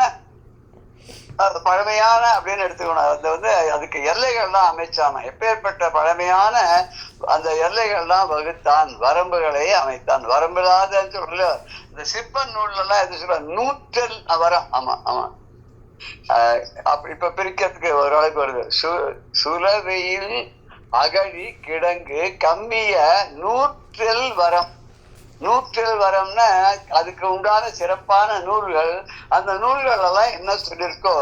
அப்படின்னு எடுத்துக்கணும். அது வந்து அதுக்கு எல்லைகள்லாம் அமைச்சான். எப்பேற்பட்ட பழமையான அந்த எல்லைகள்லாம் வகுத்தான், வரம்புகளை அமைத்தான். வரம்பில்லாத சொல்ல இந்த சிற்ப நூல்ல எல்லாம் எது சொல்ற நூற்றல் வரம். ஆமா ஆமா, அப்படி இப்ப பிரிக்கிறதுக்கு ஓரளவுக்கு வருது. சுலவையில் அகழி கிடங்கு கம்மிய நூற்றல் வரம். நூற்றல் வரம்னா அதுக்கு உண்டான சிறப்பான நூல்கள். அந்த நூல்கள் எல்லாம் என்ன சொல்லியிருக்கோ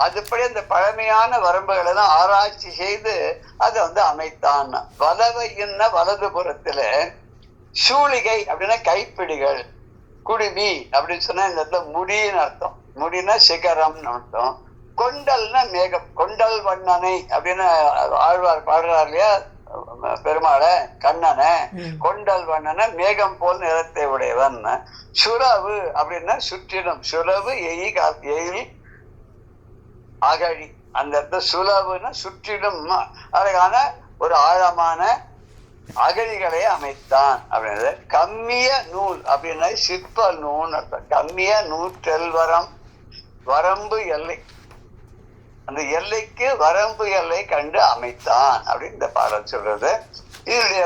அதுபடி அந்த பழமையான வரம்புகளை எல்லாம் ஆராய்ச்சி செய்து அதை வந்து அமைத்தான். வலவையின்ன வலதுபுறத்துல சூழிகை அப்படின்னா கைப்பிடிகள், குடுமி அப்படின்னு சொன்னா இந்த இடத்துல முடின்னு அர்த்தம். முடினா சிகரம்னு அர்த்தம். கொண்டல்னா மேகம். கொண்டல் வண்ணனை அப்படின்னு ஆழ்வார் பாடுறார் இல்லையா பெருமாளை, கண்ணனை. கொண்டல் வண்ணனை மேகம் போல் நிறத்தை உடையவன். சுரவு அப்படின்னா சுற்றிலும். சுரவு எயில் அகழி. அந்த இடத்துல சுலவுன்னா சுற்றிலும் அழகான ஒரு ஆழமான அகழிகளை அமைத்தான் அப்படின்றது. கம்மிய நூல் அப்படின்னா சிற்ப நூல் அர்த்தம். கம்மிய நூற்றல் வரம் வரம்பு எல்லை. அந்த எல்லைக்கு வரம்பு எல்லை கண்டு அமைத்தான் அப்படின்னு இந்த பாடல் சொல்றது. இதனுடைய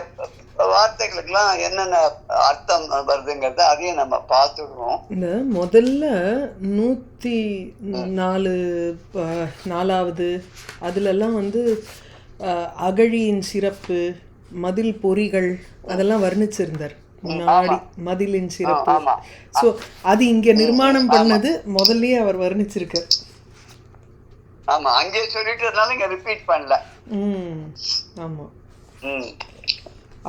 வார்த்தைகளுக்கெல்லாம் என்னென்ன அர்த்தம் வருதுங்கிறத அதையும் நம்ம பார்த்துடுவோம். இந்த முதல்ல 104வது அதுலெல்லாம் வந்து அகழியின் சிறப்பு, மதில் பொறிகள் அதெல்லாம் வர்ணிச்சிருந்தார் முன்னாடி. மதிலின் சிறப்பு. ஸோ அது இங்க நிர்மாணம் பண்ணது முதல்லயே அவர் வர்ணிச்சிருக்கார். ஆமா, அங்கே சொல்லிட்டதுனால இங்க ரிப்பீட் பண்ணல. ஆமா,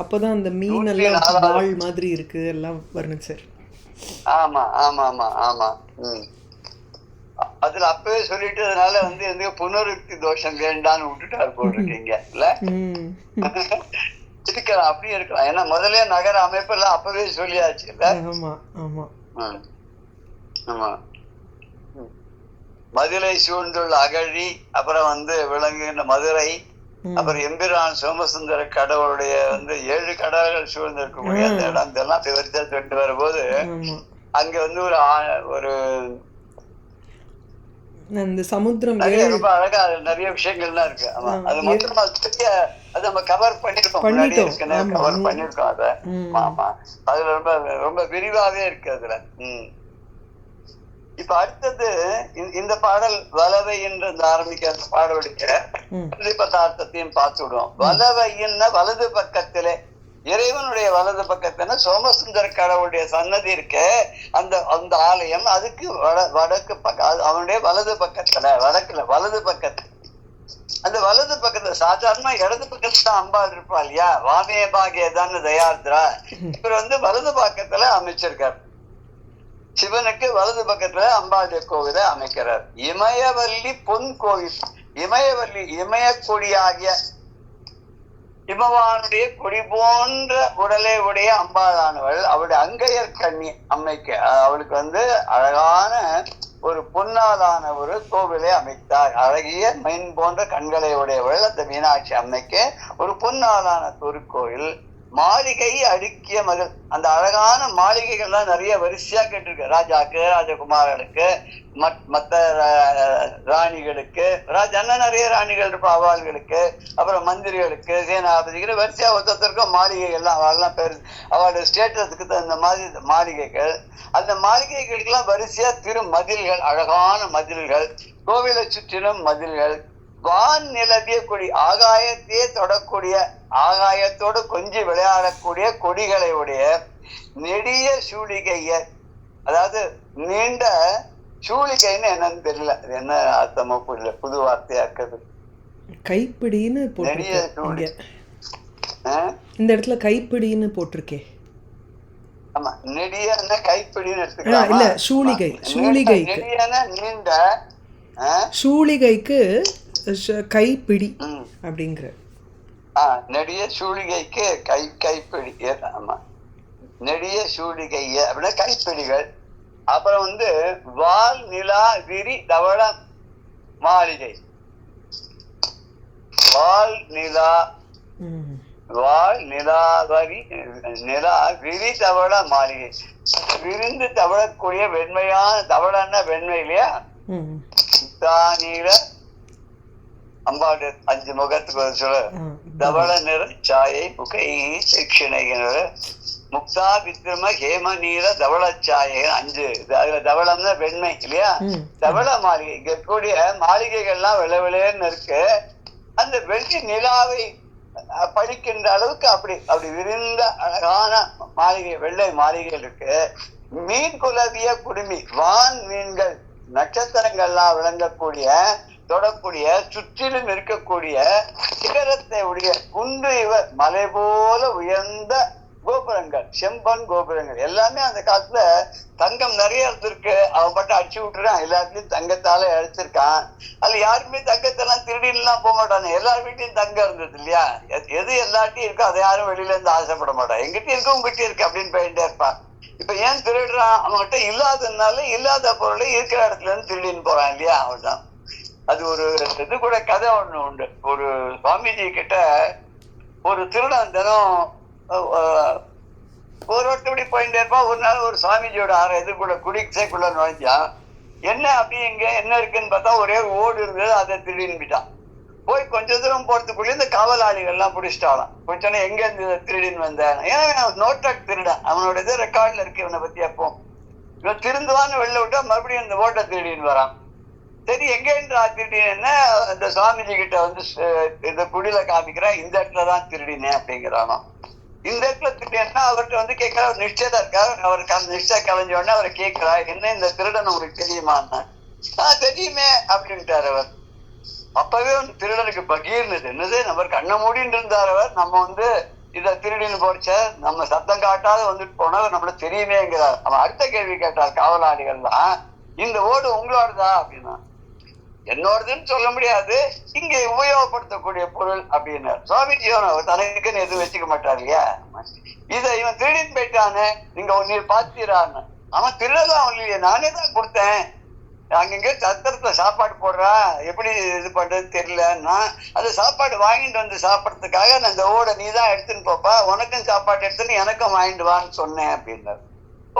அப்பதான் அந்த மீன் எல்லாம் வாள் மாதிரி இருக்கு எல்லாம் வர்ணிச்சார். ஆமா ஆமா ஆமா ஆமா. அதுல அப்பவே சொல்லிட்டதுனால வந்து எந்த புனருக்தி தோஷம் வேண்டான்னு விட்டுட்டாரு போட்டிருக்கீங்க இல்ல? இருக்கலாம், அப்படியே இருக்கலாம். ஏன்னா முதல்ல நகர அமைப்பு எல்லாம் அப்பவே சொல்லியாச்சு இல்ல? ஆமா ஆமா ஆமா. மதுரை சூழ்ந்துள்ள அகழி, அப்புறம் வந்து விளங்குகின்ற மதுரை, அப்புறம் எம்பிரான் சோமசுந்தர கடவுளுடைய 7 கடவுள்கள் சூழ்ந்திருக்கக்கூடிய அந்த இடம் இதெல்லாம் விவரிச்சா சொல்லிட்டு வரும்போது அங்க ஒரு அந்த சமுத்திரம் ரொம்ப அழகா நிறைய விஷயங்கள்லாம் இருக்கு. ஆமா, அது மொத்தமா அது நம்ம கவர் பண்ணிருக்கோம், முன்னாடி ஏற்கனவே கவர் பண்ணிருக்கோம் அத. ஆமா, அதுல ரொம்ப ரொம்ப விரிவாவே இருக்கு அதுல. இப்ப அடுத்தது இந்த பாடல் வலவைன்னு ஆரம்பிக்கிற அந்த பாடலுடைய பதார்த்தத்தையும் பார்த்து விடுவோம். வலவைன்னா வலது பக்கத்திலே, இறைவனுடைய வலது பக்கத்துல சோமசுந்தர கடவுளுடைய சன்னதி இருக்கு, அந்த அந்த ஆலயம். அதுக்கு வடக்கு பக்கம், அவனுடைய வலது பக்கத்துல, வடக்குல வலது பக்கத்துல, அந்த வலது பக்கத்துல சாதாரணமா இடது பக்கத்துல தான் அம்பாள் இருப்பா இல்லையா, வாமே பாகியதான் தயார்த்ரா. இவர் வலது பக்கத்துல அமைச்சிருக்கார். சிவனுக்கு வலது பக்கத்துல அம்பாளுடைய கோவிலை அமைக்கிறார். இமயவல்லி பொன் கோவில். இமயவல்லி இமயக்கொடியாகிய இமவானுடைய கொடி போன்ற உடலை உடைய அம்பாளானவள் அவளுடைய அங்கையர் கண்ணி அம்மைக்கு, அவளுக்கு அழகான ஒரு பொன்னாலான ஒரு கோவிலை அமைத்தார். அழகிய மைன் போன்ற கண்களை உடையவள் அந்த மீனாட்சி அம்மைக்கு ஒரு பொன்னாலான திருக்கோயில். மாளிகை அடுக்கிய மகள், அந்த அழகான மாளிகைகள்லாம் நிறைய வரிசையா கேட்டிருக்கு. ராஜாக்கு, ராஜகுமாரனுக்கு, மற்ற ராணிகளுக்கு, நிறைய ராணிகள் இருப்பா, அவர்களுக்கு, அப்புறம் மந்திரிகளுக்கு, சேனாபதிகள், வரிசையா ஒருத்தருக்கும் மாளிகைகள்லாம் அவெல்லாம் பேரு, அவளுடைய ஸ்டேட்டஸுக்கு தகுந்த மாதிரி மாளிகைகள். அந்த மாளிகைகளுக்கெல்லாம் வரிசையா மதில்கள், அழகான மதில்கள், கோவிலை சுற்றிலும் மதில்கள், வான் நிலவிய கொடி, ஆகாயத்தையே தொடக்கூடிய, ஆகாயத்தோடு கொஞ்சி விளையாடக்கூடிய கொடிகளை உடைய நெடிய சூழிகைய, அதாவது நீண்ட சூழிகைன்னு என்னன்னு தெரியல, அது என்ன அர்த்தமோ புரியல, புது வார்த்தையா இருக்குது. கைப்பிடின்னு இந்த இடத்துல கைப்பிடின்னு போட்டிருக்கே. ஆமா, நெடியான கைப்பிடின்னு எடுத்துக்கலாம். இல்ல, சூழிகை, சூழிகை நெடியான நீண்ட, சூழிகைக்கு கைப்பிடி அப்படிங்கிற. நெடிய சூழிகைக்கு கைப்பிடி. ஆமா, நெடிய சூழிகைய அப்படின்னா கைப்பிடிகள். அப்புறம் வால் நிலா விரி தவள மாளிகை. வால் நிலாவரி நிலா விரி தவள மாளிகை. விரிந்து தவழக்கூடிய வெண்மையான, தவளன்னா வெண்மை இல்லையா, நீல அம்பாடு 5 முகத்துக்கு சொல்ல, தவள நிற சாயை முகை சிக்ஷணைகிற முக்தா விக்ரம ஹேம நீர தவள சாயை 5. அதுல தவளம்னா வெண்மை இல்லையா. தவள மாளிகை, இங்க இருக்கக்கூடிய மாளிகைகள்லாம் வெள்ளவெளேன்னு இருக்கு. அந்த வெள்ளி நிலாவை படிக்கின்ற அளவுக்கு அப்படி விரிந்த அழகான மாளிகை, வெள்ளை மாளிகைகள் இருக்கு. மீன் குலவிய குடுமி, வான் மீன்கள், நட்சத்திரங்கள்லாம் விளங்கக்கூடிய, தொடக்கூடிய, சுற்றிலும் இருக்கக்கூடிய சிகரத்தை உடைய குன்று இவர் மலை போல உயர்ந்த கோபுரங்கள், செம்பன் கோபுரங்கள். எல்லாமே அந்த காலத்துல தங்கம் நிறைய இருந்திருக்கு. அவன் பட்டு அடிச்சு விட்டுறான், எல்லாத்துலயும் தங்கத்தால அடிச்சிருக்கான். அதுல யாருமே தங்கத்தெல்லாம் திருடிலாம் போக மாட்டாங்க. எல்லார் வீட்டையும் தங்கம் இருந்தது இல்லையா. எது எல்லார்ட்டையும் இருக்கோ அதை யாரும் வெளியில இருந்து ஆசைப்பட மாட்டான். எங்கிட்ட இருக்கு உங்ககிட்ட இருக்கு அப்படின்னு போயிட்டே இருப்பான். இப்ப ஏன் திருடுறான்? அவன்கிட்ட இல்லாததுனால இல்லாத பொருளை இருக்கிற இடத்துல இருந்து திருடின்னு போறான் இல்லையா. அவன்தான். அது ஒரு இது கூட கதை ஒண்ணு உண்டு. ஒரு சுவாமிஜி கிட்ட ஒரு திருடன் தினம் ஒரு வட்டப்படி போயிட்டே இருப்பான். ஒரு நாள் ஒரு சுவாமிஜியோட இதுக்குள்ள குடிசைக்குள்ள நுழைஞ்சான். என்ன அப்படி இங்க என்ன இருக்குன்னு பார்த்தா ஒரே ஓடு இருந்தது, அதை திருடின்னு போயிட்டான். போய் கொஞ்ச தூரம் போறதுக்குள்ளே இந்த காவலாளிகள்லாம் பிடிச்சிட்டாலாம். கொஞ்சம் எங்க இருந்து திருடின்னு வந்தேன். ஏன்னா நோட்டாக் திருடன், அவனோட இது ரெக்கார்ட்ல இருக்கு இவனை பத்தி. அப்போ இவன் திருந்துவான்னு வெளில விட்டா மறுபடியும் இந்த ஓட்டை திருடின்னு வரான். சரி, எங்கேன்றா திருடினேன்னா இந்த சுவாமிஜி கிட்ட இந்த குடியில காமிக்கிறேன், இந்த இடத்துலதான் திருடினேன் அப்படிங்கிறானோ. இந்த இடத்துல திருடினா அவர்கிட்ட கேட்கிற, ஒரு நிச்சயம் இருக்காரு. அவருக்கு அந்த நிச்சயம் கலைஞ்ச உடனே அவரை கேட்கிறா, என்ன இந்த திருடன் உங்களுக்கு தெரியுமான்னா, தெரியுமே அப்படின்ட்டார் அவர். அப்பவே திருடனுக்கு பகீர்னது. என்னது, நம்ம கண்ணை மூடின்னு இருந்தார் அவர். நம்ம இதை திருடின்னு போச்ச, நம்ம சத்தம் காட்டாத வந்துட்டு போனவர் நம்மள தெரியுமேங்கிறார். அவன் அடுத்த கேள்வி கேட்டார் காவலாளிகள்லாம், இந்த ஓடு உங்களோடதா அப்படின்னா. என்னோடதுன்னு சொல்ல முடியாது, இங்க உபயோகப்படுத்தக்கூடிய பொருள் அப்படின்னு. சுவாமிஜியோன தனக்குன்னு எதுவும் வச்சுக்க மாட்டார் இல்லையா. இதை இவன் திருடின்னு போயிட்டானு, நீங்க நீ பாத்தீரான்னு. அவன் திருடலாம் இல்லையே, நானே தான் கொடுத்தேன் அங்கங்க சத்திரத்துல சாப்பாடு போடுறா, எப்படி இது பண்றது தெரியலன்னா, அந்த சாப்பாடு வாங்கிட்டு வந்து சாப்பிடறதுக்காக நான் இந்த ஓட நீ தான் எடுத்துன்னு போப்பா, உனக்கும் சாப்பாடு எடுத்துன்னு எனக்கும் வாங்கிட்டு வான்னு சொன்னேன் அப்படின்னாரு.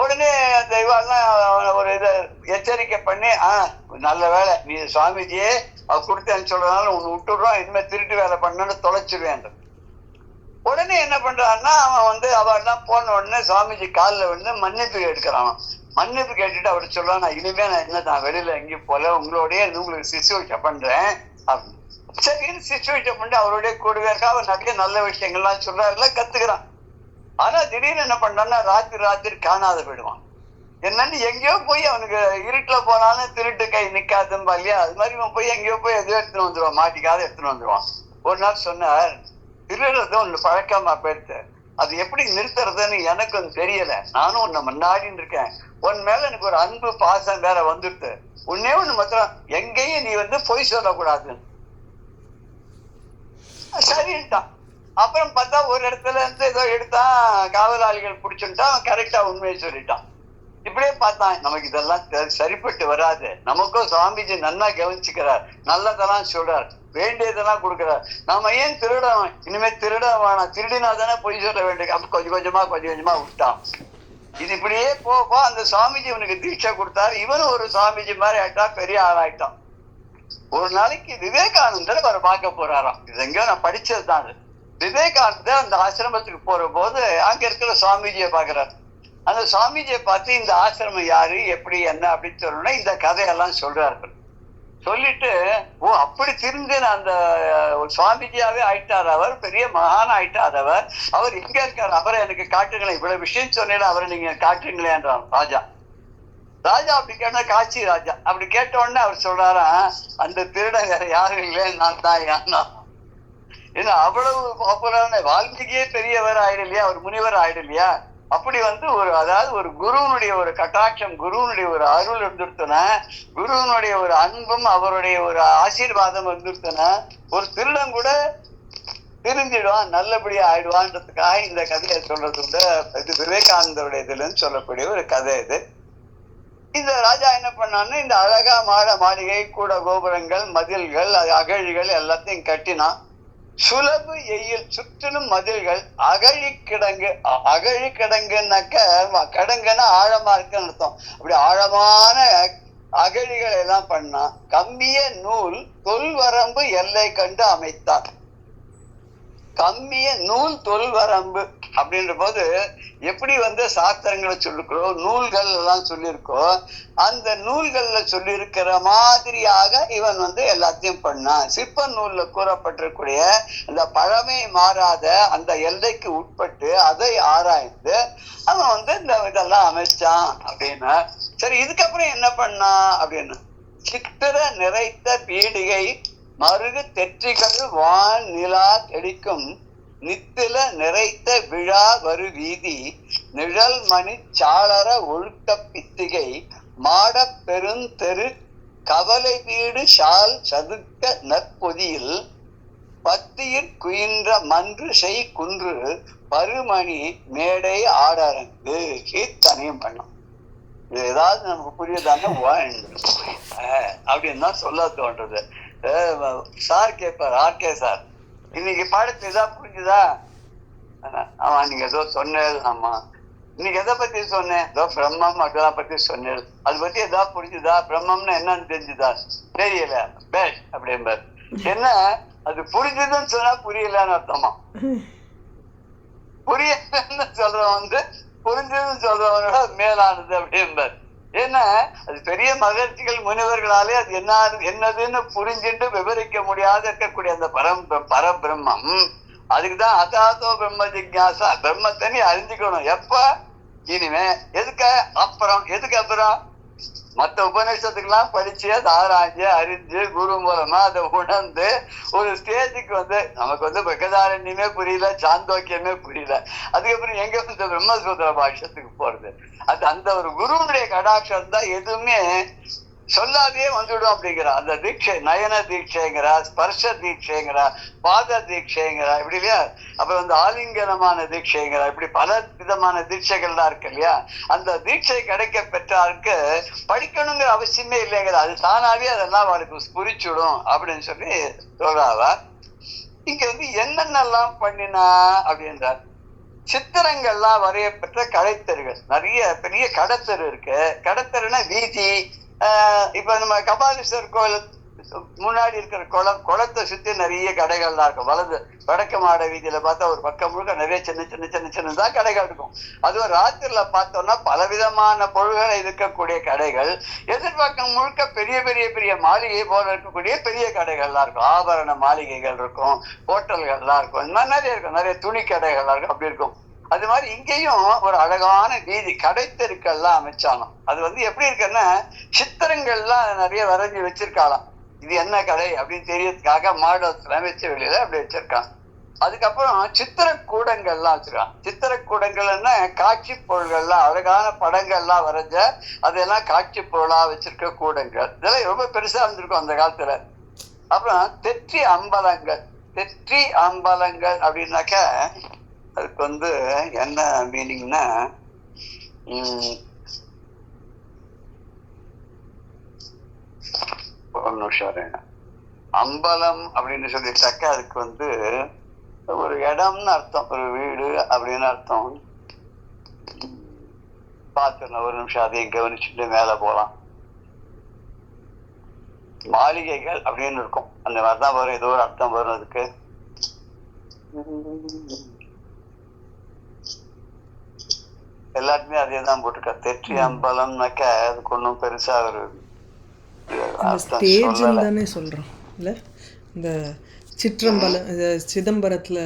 உடனே அந்த இவெல்லாம் ஒரு இதை எச்சரிக்கை பண்ணி, நல்ல வேலை நீ சுவாமிஜியே அவ கொடுத்தேன்னு சொல்றதுனால உன்னை விட்டுடுறோம், இனிமே திருட்டு வேலை பண்ணணும்னு தொலைச்சிடுவேன். உடனே என்ன பண்றான்னா, அவன் அவெல்லாம் போன உடனே சுவாமிஜி காலில் வந்து மன்னிப்பு எடுக்கிறான். மன்னிப்பு கேட்டுட்டு அவர் சொல்றான், நான் இனிமே நான் வெளியில எங்கேயும் போல, உங்களோடய உங்களுக்கு சிசுவீட்சை பண்றேன் அப்படின்னு. சரின்னு சிசுவீட்சை பண்ணிட்டு அவருடைய கூடவே இருக்கா. அவர் நிறைய நல்ல விஷயங்கள்லாம் சொல்றாருல, கத்துக்கிறான். ஆனா திடீர்னு என்ன பண்றான்னா, ராத்திரி காணாத போயிடுவான். என்னன்னு எங்கேயோ போய் அவனுக்கு இருட்டுல போனாலும் திருட்டு கை நிக்காதும்பா இல்லையா, அது மாதிரி இவன் போய் எங்கேயோ போய் எதையோ எடுத்துன்னு வந்துடுவான், மாட்டிக்காத எடுத்துன்னு வந்துடுவான். ஒரு நாள் சொன்னார், திருடுறது ஒண்ணு பழக்கமா போயிடுத்து, அது எப்படி நிறுத்துறதுன்னு எனக்கும் தெரியல, நானும் உன்னை முன்னாடின்னு இருக்கேன், உன் மேல எனக்கு ஒரு அன்பு பாசம் வேற வந்துடுது, உன்னே ஒண்ணு மாத்திரம் எங்கேயும் நீ பொய் சொல்லக்கூடாது. சரின்ட்டான். அப்புறம் பார்த்தா ஒரு இடத்துல இருந்து ஏதோ எடுத்தான், காவலாளிகள் பிடிச்சுட்டா, அவன் கரெக்டா உண்மையை சொல்லிட்டான். இப்படியே பார்த்தான், நமக்கு இதெல்லாம் சரிப்பட்டு வராது, நமக்கும் சுவாமிஜி நன்னா கவனிச்சுக்கிறார், நல்லதெல்லாம் சொல்றார், வேண்டியதெல்லாம் கொடுக்கிறார், நாம ஏன் திருடணும், இனிமே திருட வேணாம், திருடினா தானே பொய் சொல்ல வேண்டிய. அப்ப கொஞ்சம் கொஞ்சமா விட்டான். இது இப்படியே போ அந்த சுவாமிஜி இவனுக்கு தீட்சை கொடுத்தாரு. இவனும் ஒரு சுவாமிஜி மாதிரி ஆயிட்டா, பெரிய ஆளாயிட்டான். ஒரு நாளைக்கு விவேகானந்தர் அவரை பார்க்க போறாராம். இது எங்கேயோ நான் படிச்சது தான். விவேகானந்தர் அந்த ஆசிரமத்துக்கு போற போது அங்க இருக்கிற சுவாமிஜியை பாக்குறாரு. அந்த சுவாமிஜியை பார்த்து இந்த ஆசிரமம் யாரு, எப்படி என்ன அப்படின்னு சொல்லணும்னா இந்த கதையெல்லாம் சொல்றார்கள். சொல்லிட்டு, அப்படி திருந்து அந்த சுவாமிஜியாவே ஆயிட்டார், அவர் பெரிய மகான் ஆயிட்டார், அவர் எங்க இருக்காரு, அவரை எனக்கு காட்டுங்களேன், இவ்வளவு விஷயம் சொன்னேன், அவரை நீங்க காட்டுங்களேன்றான் ராஜா. ராஜா அப்படி கேட்டா, காட்சி ராஜா அப்படி கேட்ட உடனே அவர் சொல்றாராம், அந்த திருடன் வேற யாரும் இல்லை, நான் தான். ஏன்னா அவ்வளவு பாப்புலரான வால்மீகியே பெரியவர் ஆயிடலையா, ஒரு முனிவர் ஆயிடலையா. அப்படி அதாவது ஒரு குருவனுடைய ஒரு கட்டாட்சம், குருவனுடைய ஒரு அருள் இருந்துருத்தன, குருவனுடைய ஒரு அன்பும் அவருடைய ஒரு ஆசீர்வாதம் இருந்துருத்தன, ஒரு திருடன் கூட திருந்திடுவான், நல்லபடியா ஆயிடுவான்றதுக்காக இந்த கதையை சொல்றது உண்டு. இது விவேகானந்தருடைய இதுலன்னு சொல்லக்கூடிய ஒரு கதை இது. இந்த ராஜா என்ன பண்ணான்னு, இந்த அழகா மாளிகை, கூட கோபுரங்கள், மதில்கள், அகழிகள் எல்லாத்தையும் கட்டினான். சுலபு எயில், சுற்றிலும் மதில்கள், அகழி கிடங்குனாக்க, கிடங்குன்னா ஆழமா இருக்குன்னு அர்த்தம். அப்படி ஆழமான அகழிகளை எல்லாம் பண்ணான். கம்மிய நூல் தொல்வரம்பு எல்லை கண்டு அமைத்தான். கம்மிய நூல் தொல்வரம்பு அப்படின்ற போது எப்படி சாஸ்திரங்களை சொல்லிருக்கிறோம், நூல்கள் எல்லாம் சொல்லியிருக்கோ, அந்த நூல்கள்ல சொல்லியிருக்கிற மாதிரியாக இவன் எல்லாத்தையும் பண்ணான். சிற்ப நூல்ல கூறப்பட்டிருக்கூடிய அந்த பழமை மாறாத அந்த எல்லைக்கு உட்பட்டு அதை ஆராய்ந்து அவன் இந்த இதெல்லாம் அமைச்சான் அப்படின்னா. சரி, இதுக்கப்புறம் என்ன பண்ணான் அப்படின்னு, சித்திர நிறைத்த பீடிகை மருகு தெற்றிகள் வான் நிலா தெடிக்கும் நித்தில நிறைத்த விழா வரு வீதி நிழல் மணி சாளர ஒழுக்க பித்திகை மாட பெருந்தெரு கவலை வீடு ஷால் சதுக்க நற்பொதியில் பத்தியிற் குயின்ற மன்று செய் குன்று பருமணி மேடை ஆடரங்கு கீர்த்தனையும் பண்ணும். இது ஏதாவது நமக்கு புரியுதாங்க அப்படின்னு தான் சொல்ல தோன்றது. சார் கேட்பார், ஆர்கே சார், இன்னைக்கு பாடத்து இதா புரிஞ்சுதா? ஆமா, நீங்க ஏதோ சொன்னேன். ஆமா, இன்னைக்கு எதை பத்தி சொன்னேன்? ஏதோ பிரம்மம் அதெல்லாம் பத்தி சொன்னேன், அது பத்தி எதா புரிஞ்சுதா? பிரம்மம்னா என்னன்னு தெரிஞ்சுதா? தெரியல, பேஷ் அப்படிம்பார். என்ன அது புரிஞ்சுதுன்னு சொன்னா புரியலன்னு அர்த்தமா? புரியலன்னு சொல்றவன் புரிஞ்சதுன்னு சொல்றவனோட மேலானது அப்படிம்பார். ஏன்னா அது பெரிய மகர்ஷிகள் முனிவர்களாலே அது என்னதுன்னு புரிஞ்சுட்டு விவரிக்க முடியாத இருக்கக்கூடிய அந்த பரபிரம்மம். அதுக்குதான் அதாதோ பிரம்ம ஜிக்ஞாசா, பிரம்மத்தை நீ அறிஞ்சுக்கணும். எப்ப? இனிமே. எதுக்கு அப்புறம் மற்ற உபநிஷத்துக்கெல்லாம் படிச்சு அதை ஆராய்ஞ்சு அறிஞ்சு குரு மூலமா அதை உணர்ந்து ஒரு ஸ்டேஜுக்கு நமக்கு பிரகதாரண்யமே புரியல, சாந்தோக்கியமே புரியல, அதுக்கப்புறம் எங்க இந்த பிரம்மசூத்திர பாஷ்யத்துக்கு போறது. அது அந்த ஒரு குருவுடைய கடாட்சம் தான் எதுவுமே சொல்லாதையே வந்துவிடும் அப்படிங்கிறா. அந்த தீட்சை நயன தீட்சைங்கிறா, ஸ்பர்ஷ தீட்சைங்கிறா, பாத தீட்சைங்கிறா, இப்படி இல்லையா. அப்புறம் வந்து ஆலிங்கனமான தீட்சைங்கிறா, இப்படி பல விதமான தீட்சைகள்லாம் இருக்கு இல்லையா. அந்த தீட்சை கிடைக்க பெற்றாருக்கு படிக்கணுங்கிற அவசியமே இல்லைங்கிற, அது தானாவே அதெல்லாம் அவளுக்கு புரிச்சுடும் அப்படின்னு சொல்லி சொல்றாவா. இங்க வந்து என்னென்னலாம் பண்ணினா அப்படின்றார். சித்திரங்கள்லாம் வரையப்பெற்ற கடைத்தெருகள், நிறைய பெரிய கடத்தெரு இருக்கு. கடத்தெருனா வீதி. இப்ப நம்ம கபாலீஸ்வரர் கோயில் முன்னாடி இருக்கிற குளத்தை சுத்தி நிறைய கடைகள்லாம் இருக்கும். வடக்கு மாட வீதியில பார்த்தா ஒரு பக்கம் முழுக்க நிறைய சின்ன சின்ன சின்ன சின்னதா கடைகள் இருக்கும். அதுவும் ராத்திரில பார்த்தோம்னா பலவிதமான பொருள்களை இருக்கக்கூடிய கடைகள். எதிர்பார்க்கும் முழுக்க பெரிய பெரிய பெரிய மாளிகை போல இருக்கக்கூடிய பெரிய கடைகள்லாம் இருக்கும். ஆபரண மாளிகைகள் இருக்கும், ஹோட்டல்கள்லாம் இருக்கும், இந்த மாதிரி நிறைய இருக்கும். நிறைய துணி கடைகள்லாம் இருக்கும், அப்படி இருக்கும். அது மாதிரி இங்கேயும் ஒரு அழகான வீதி கடைத்தெருக்கள்லாம் அமைச்சாலும் அது வந்து எப்படி இருக்குன்னா சித்திரங்கள்லாம் நிறைய வரைஞ்சி வச்சிருக்காளாம். இது என்ன கடை அப்படின்னு தெரியறதுக்காக மாடல்ஸ்ல வச்சு வெளியில அப்படி வச்சிருக்கான். அதுக்கப்புறம் சித்திர கூடங்கள்லாம் வச்சிருக்கான். சித்திர கூடங்கள்னா காட்சி பொருள்கள்லாம், அழகான படங்கள்லாம் வரைஞ்ச அதெல்லாம் காட்சி பொருளா வச்சிருக்க கூடங்கள். இதெல்லாம் ரொம்ப பெருசா இருந்திருக்கும் அந்த காலத்துல. அப்புறம் தெற்றி அம்பலங்கள். தெற்றி அம்பலங்கள் அப்படின்னாக்க அதுக்கு வந்து என்ன மீனிங்னா, ஒரு நிமிஷம், அம்பலம் அப்படின்னு சொல்லிட்டாக்க அதுக்கு வந்து ஒரு இடம்னு அர்த்தம், ஒரு வீடு அப்படின்னு அர்த்தம். பார்த்துருந்தேன், ஒரு நிமிஷம் அதையும் கவனிச்சுட்டு மேல போலாம். மாளிகைகள் அப்படின்னு இருக்கும், அந்த மாதிரிதான் வரும். ஏதோ ஒரு அர்த்தம் வரும் அதுக்கு. எல்லாருமே அதே தான் போட்டிருக்க. தெற்றி அம்பலம்னாக்க அதுக்கு ஒன்றும் பெருசா ஒரு ஸ்டேஜ் தானே சொல்றோம் இல்ல. இந்த சிற்றம்பலம், சிதம்பரத்துல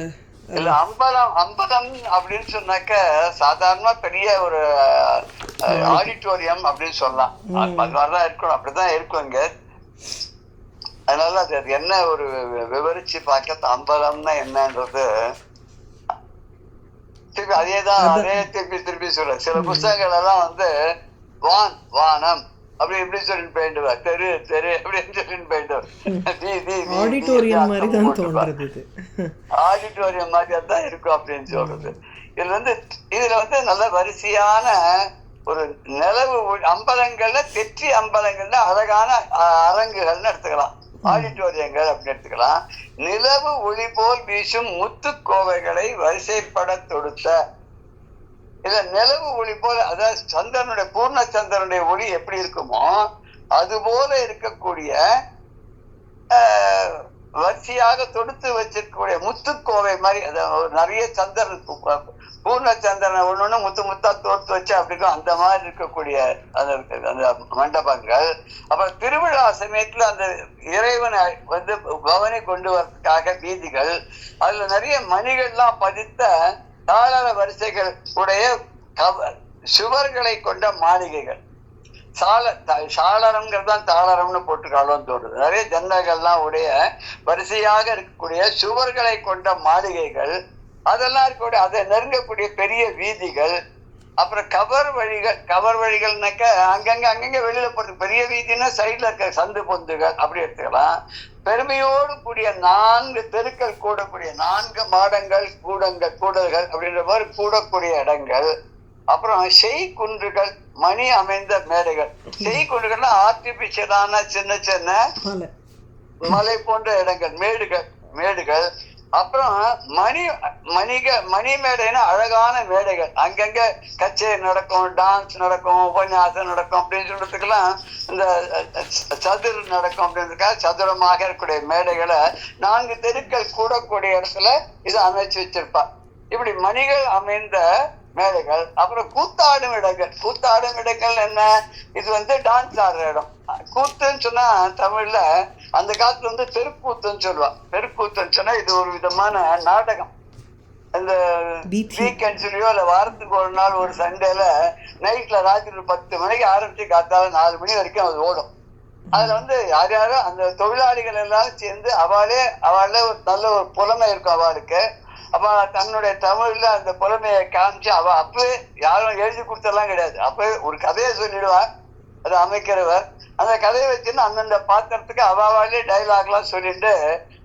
இல்ல அம்பலம். அம்பலம் அப்படின்னு சொன்னாக்க சாதாரணமா பெரிய ஒரு ஆடிட்டோரியம் அப்படின்னு சொல்லலாம். அது மாதிரிதான் இருக்கணும், அப்படிதான் இருக்கும் இங்க. அதனால அது என்ன ஒரு விவரிச்சு பார்க்க அம்பலம்னா என்னன்றது திருப்பி அதேதான், அதே திருப்பி சொல்ற. சில புத்தகங்கள் எல்லாம் வந்து வானம் அப்படி எப்படி சொல்லிட்டு போயிடுவார், தெரு தெரு அப்படின்னு சொல்லிட்டு போயிடுவார். ஆடிட்டோரியம் மாதிரி தான் தோன்றது. ஆடிட்டோரியம் மாதிரி தான் இருக்கும் அப்படின்னு சொல்றது. இதுல வந்து நல்ல வரிசையான ஒரு நிலவு அம்பலங்கள்ல தெற்றி அம்பலங்கள்ல அழகான அரங்குகள்னு எடுத்துக்கலாம், ஆடிட்டோரியங்கள் அப்படின்னு எடுத்துக்கலாம். நிலவு ஒளி போல் வீசும் முத்து கோவைகளை வரிசைப்பட தொடுத்த, இல்ல நிலவு ஒளி போல, அதாவது சந்திரனுடைய பூர்ண சந்திரனுடைய ஒளி எப்படி இருக்குமோ அது போல இருக்கக்கூடிய வரிசையாக தொடுத்து வச்சிருக்கக்கூடிய முத்துக்கோவை மாதிரி, அதாவது நிறைய சந்திரன் பூர்ண சந்திரனை ஒண்ணு முத்து முத்தா தோர்த்து வச்சு அப்படி இருக்கும். அந்த மாதிரி இருக்கக்கூடிய அந்த மண்டபங்கள். அப்புறம் திருவிழா சமயத்துல அந்த இறைவனை வந்து பவனி கொண்டு வரதுக்காக வீதிகள், அதுல நிறைய மணிகள்லாம் பதித்த தாளர வரிசைகள் உடைய சுவர்களை கொண்ட மாளிகைகள். சாளரம்ங்கிறது தான் தாளரம்னு போட்டுக்காலும் தோணுது. நிறைய ஜன்னல்கள்லாம் உடைய வரிசையாக இருக்கக்கூடிய சுவர்களை கொண்ட மாளிகைகள், அதெல்லாம் இருக்கக்கூடிய அதை நெருங்கக்கூடிய பெரிய வீதிகள். அப்புறம் கவர் வழிகள்னாக்க அங்கங்க வெளியில போறது. பெரிய வீதினா சைட்ல இருக்க சந்து பொந்துகள் அப்படி எடுத்துக்கலாம். பெருமையோடு கூடிய 4 தெருக்கள் கூடக்கூடிய 4 மாடங்கள் கூடல்கள் அப்படின்ற மாதிரி கூடக்கூடிய இடங்கள். அப்புறம் செய்-குன்றுகள், மணி அமைந்த மேடைகள். செய்-குன்றுகள்னா ஆர்டிபிஷியலான சின்ன சின்ன மலை போன்ற இடங்கள், மேடுகள். அப்புறம் மணி மேடைன்னா அழகான மேடைகள். அங்கங்க கச்சேரி நடக்கும், டான்ஸ் நடக்கும், உபன்யாசம் நடக்கும் அப்படின்னு சொல்றதுக்கெல்லாம் இந்த சதுர் நடக்கும் அப்படின்றதுக்காக சதுரமாக இருக்கக்கூடிய மேடைகளை 4 தெருக்கள் கூடக்கூடிய இடத்துல இதை அமைச்சு வச்சிருப்பா. இப்படி மணிகள் அமைந்த மேடைகள். அப்புறம் கூத்தாடும் இடங்கள் என்ன, இது வந்து டான்ஸ் ஆடுற இடம். கூத்துன்னு சொன்னா தமிழ்ல அந்த காலத்துல வந்து தெருக்கூத்துன்னு சொல்லுவா. தெருக்கூத்துன்னு சொன்னா இது ஒரு விதமான நாடகம். இந்த வீக்கெண்ட் சொல்லியோ இல்ல வாரத்துக்கு ஒரு நாள் ஒரு சண்டேல நைட்ல ராத்திரி 10 மணிக்கு ஆரம்பிச்சு காத்தால 4 மணி வரைக்கும் அது ஓடும். அதுல வந்து யாரும் அந்த தொழிலாளிகள் எல்லாம் சேர்ந்து அவளே ஒரு நல்ல ஒரு புலமை இருக்கும் அவளுக்கு. அப்ப தன்னுடைய தமிழ்ல அந்த புலமையை காமிச்சு அவ அப்பவே யாரும் எழுதி கொடுத்தெல்லாம் கிடையாது, அப்பவே ஒரு கதையை சொல்லிடுவா. அதை அமைக்கிறவர். அந்த கதையை வச்சுன்னு அந்தந்த பாத்திரத்துக்கு அவாவாலே டைலாக் எல்லாம் சொல்லிட்டு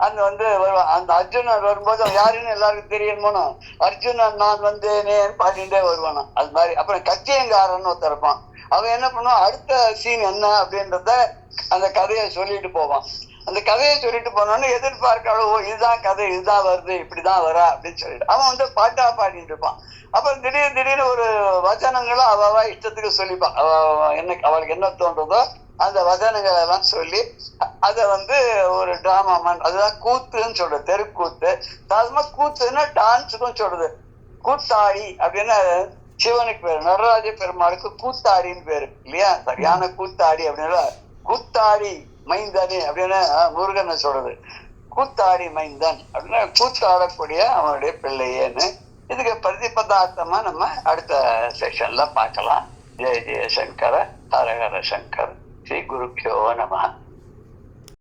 அந்த வருவான். அந்த அர்ஜுனன் வரும்போது யாருன்னு எல்லாருக்கும் தெரியணுமோ, அர்ஜுனன் நான் வந்தேனேன்னு பாடிட்டே வருவானா. அது மாதிரி அப்புறம் கச்சியங்காரன்னு ஒருத்தர் இருப்பான். அவன் என்ன பண்ணுவான், அடுத்த சீன் என்ன அப்படின்றத அந்த கதையை சொல்லிட்டு போவான். அந்த கதையை சொல்லிட்டு போனோன்னு எதிர்பார்க்காளோ, இதுதான் கதை, இதுதான் வருது, இப்படிதான் வரா அப்படின்னு சொல்லிட்டு அவன் பாட்டா பாடிட்டு இருப்பான். அப்புறம் திடீர்னு ஒரு வசனங்களும் அவ இஷ்டத்துக்கு சொல்லிப்பான். அவளுக்கு என்ன தோன்றதோ அந்த வசனங்களை எல்லாம் சொல்லி அதை ஒரு டிராமா அதுதான் கூத்துன்னு சொல்றது, தெருக்கூத்து. சாதாரணமா கூத்துன்னா டான்ஸுக்கும் சொல்றது. கூத்தாடி அப்படின்னு சிவனுக்கு பேரு, நடராஜ பெருமாளுக்கு கூத்தாடின்னு பேரு இல்லையா? சரியான கூத்தாடி அப்படின்னா கூத்தாடி மைந்தனே அப்படின்னு முருகனை சொல்றது. கூத்தாடி மைந்தன் அப்படின்னா கூத்தாடக்கூடிய அவனுடைய பிள்ளையேன்னு. இதுக்கு பிரதிபதார்த்தமா நம்ம அடுத்த செஷன்ல பார்க்கலாம். ஜெய ஜெய சங்கர, ஹர ஹர சங்கர். ஸ்ரீ குருப்பியோ நமஹ.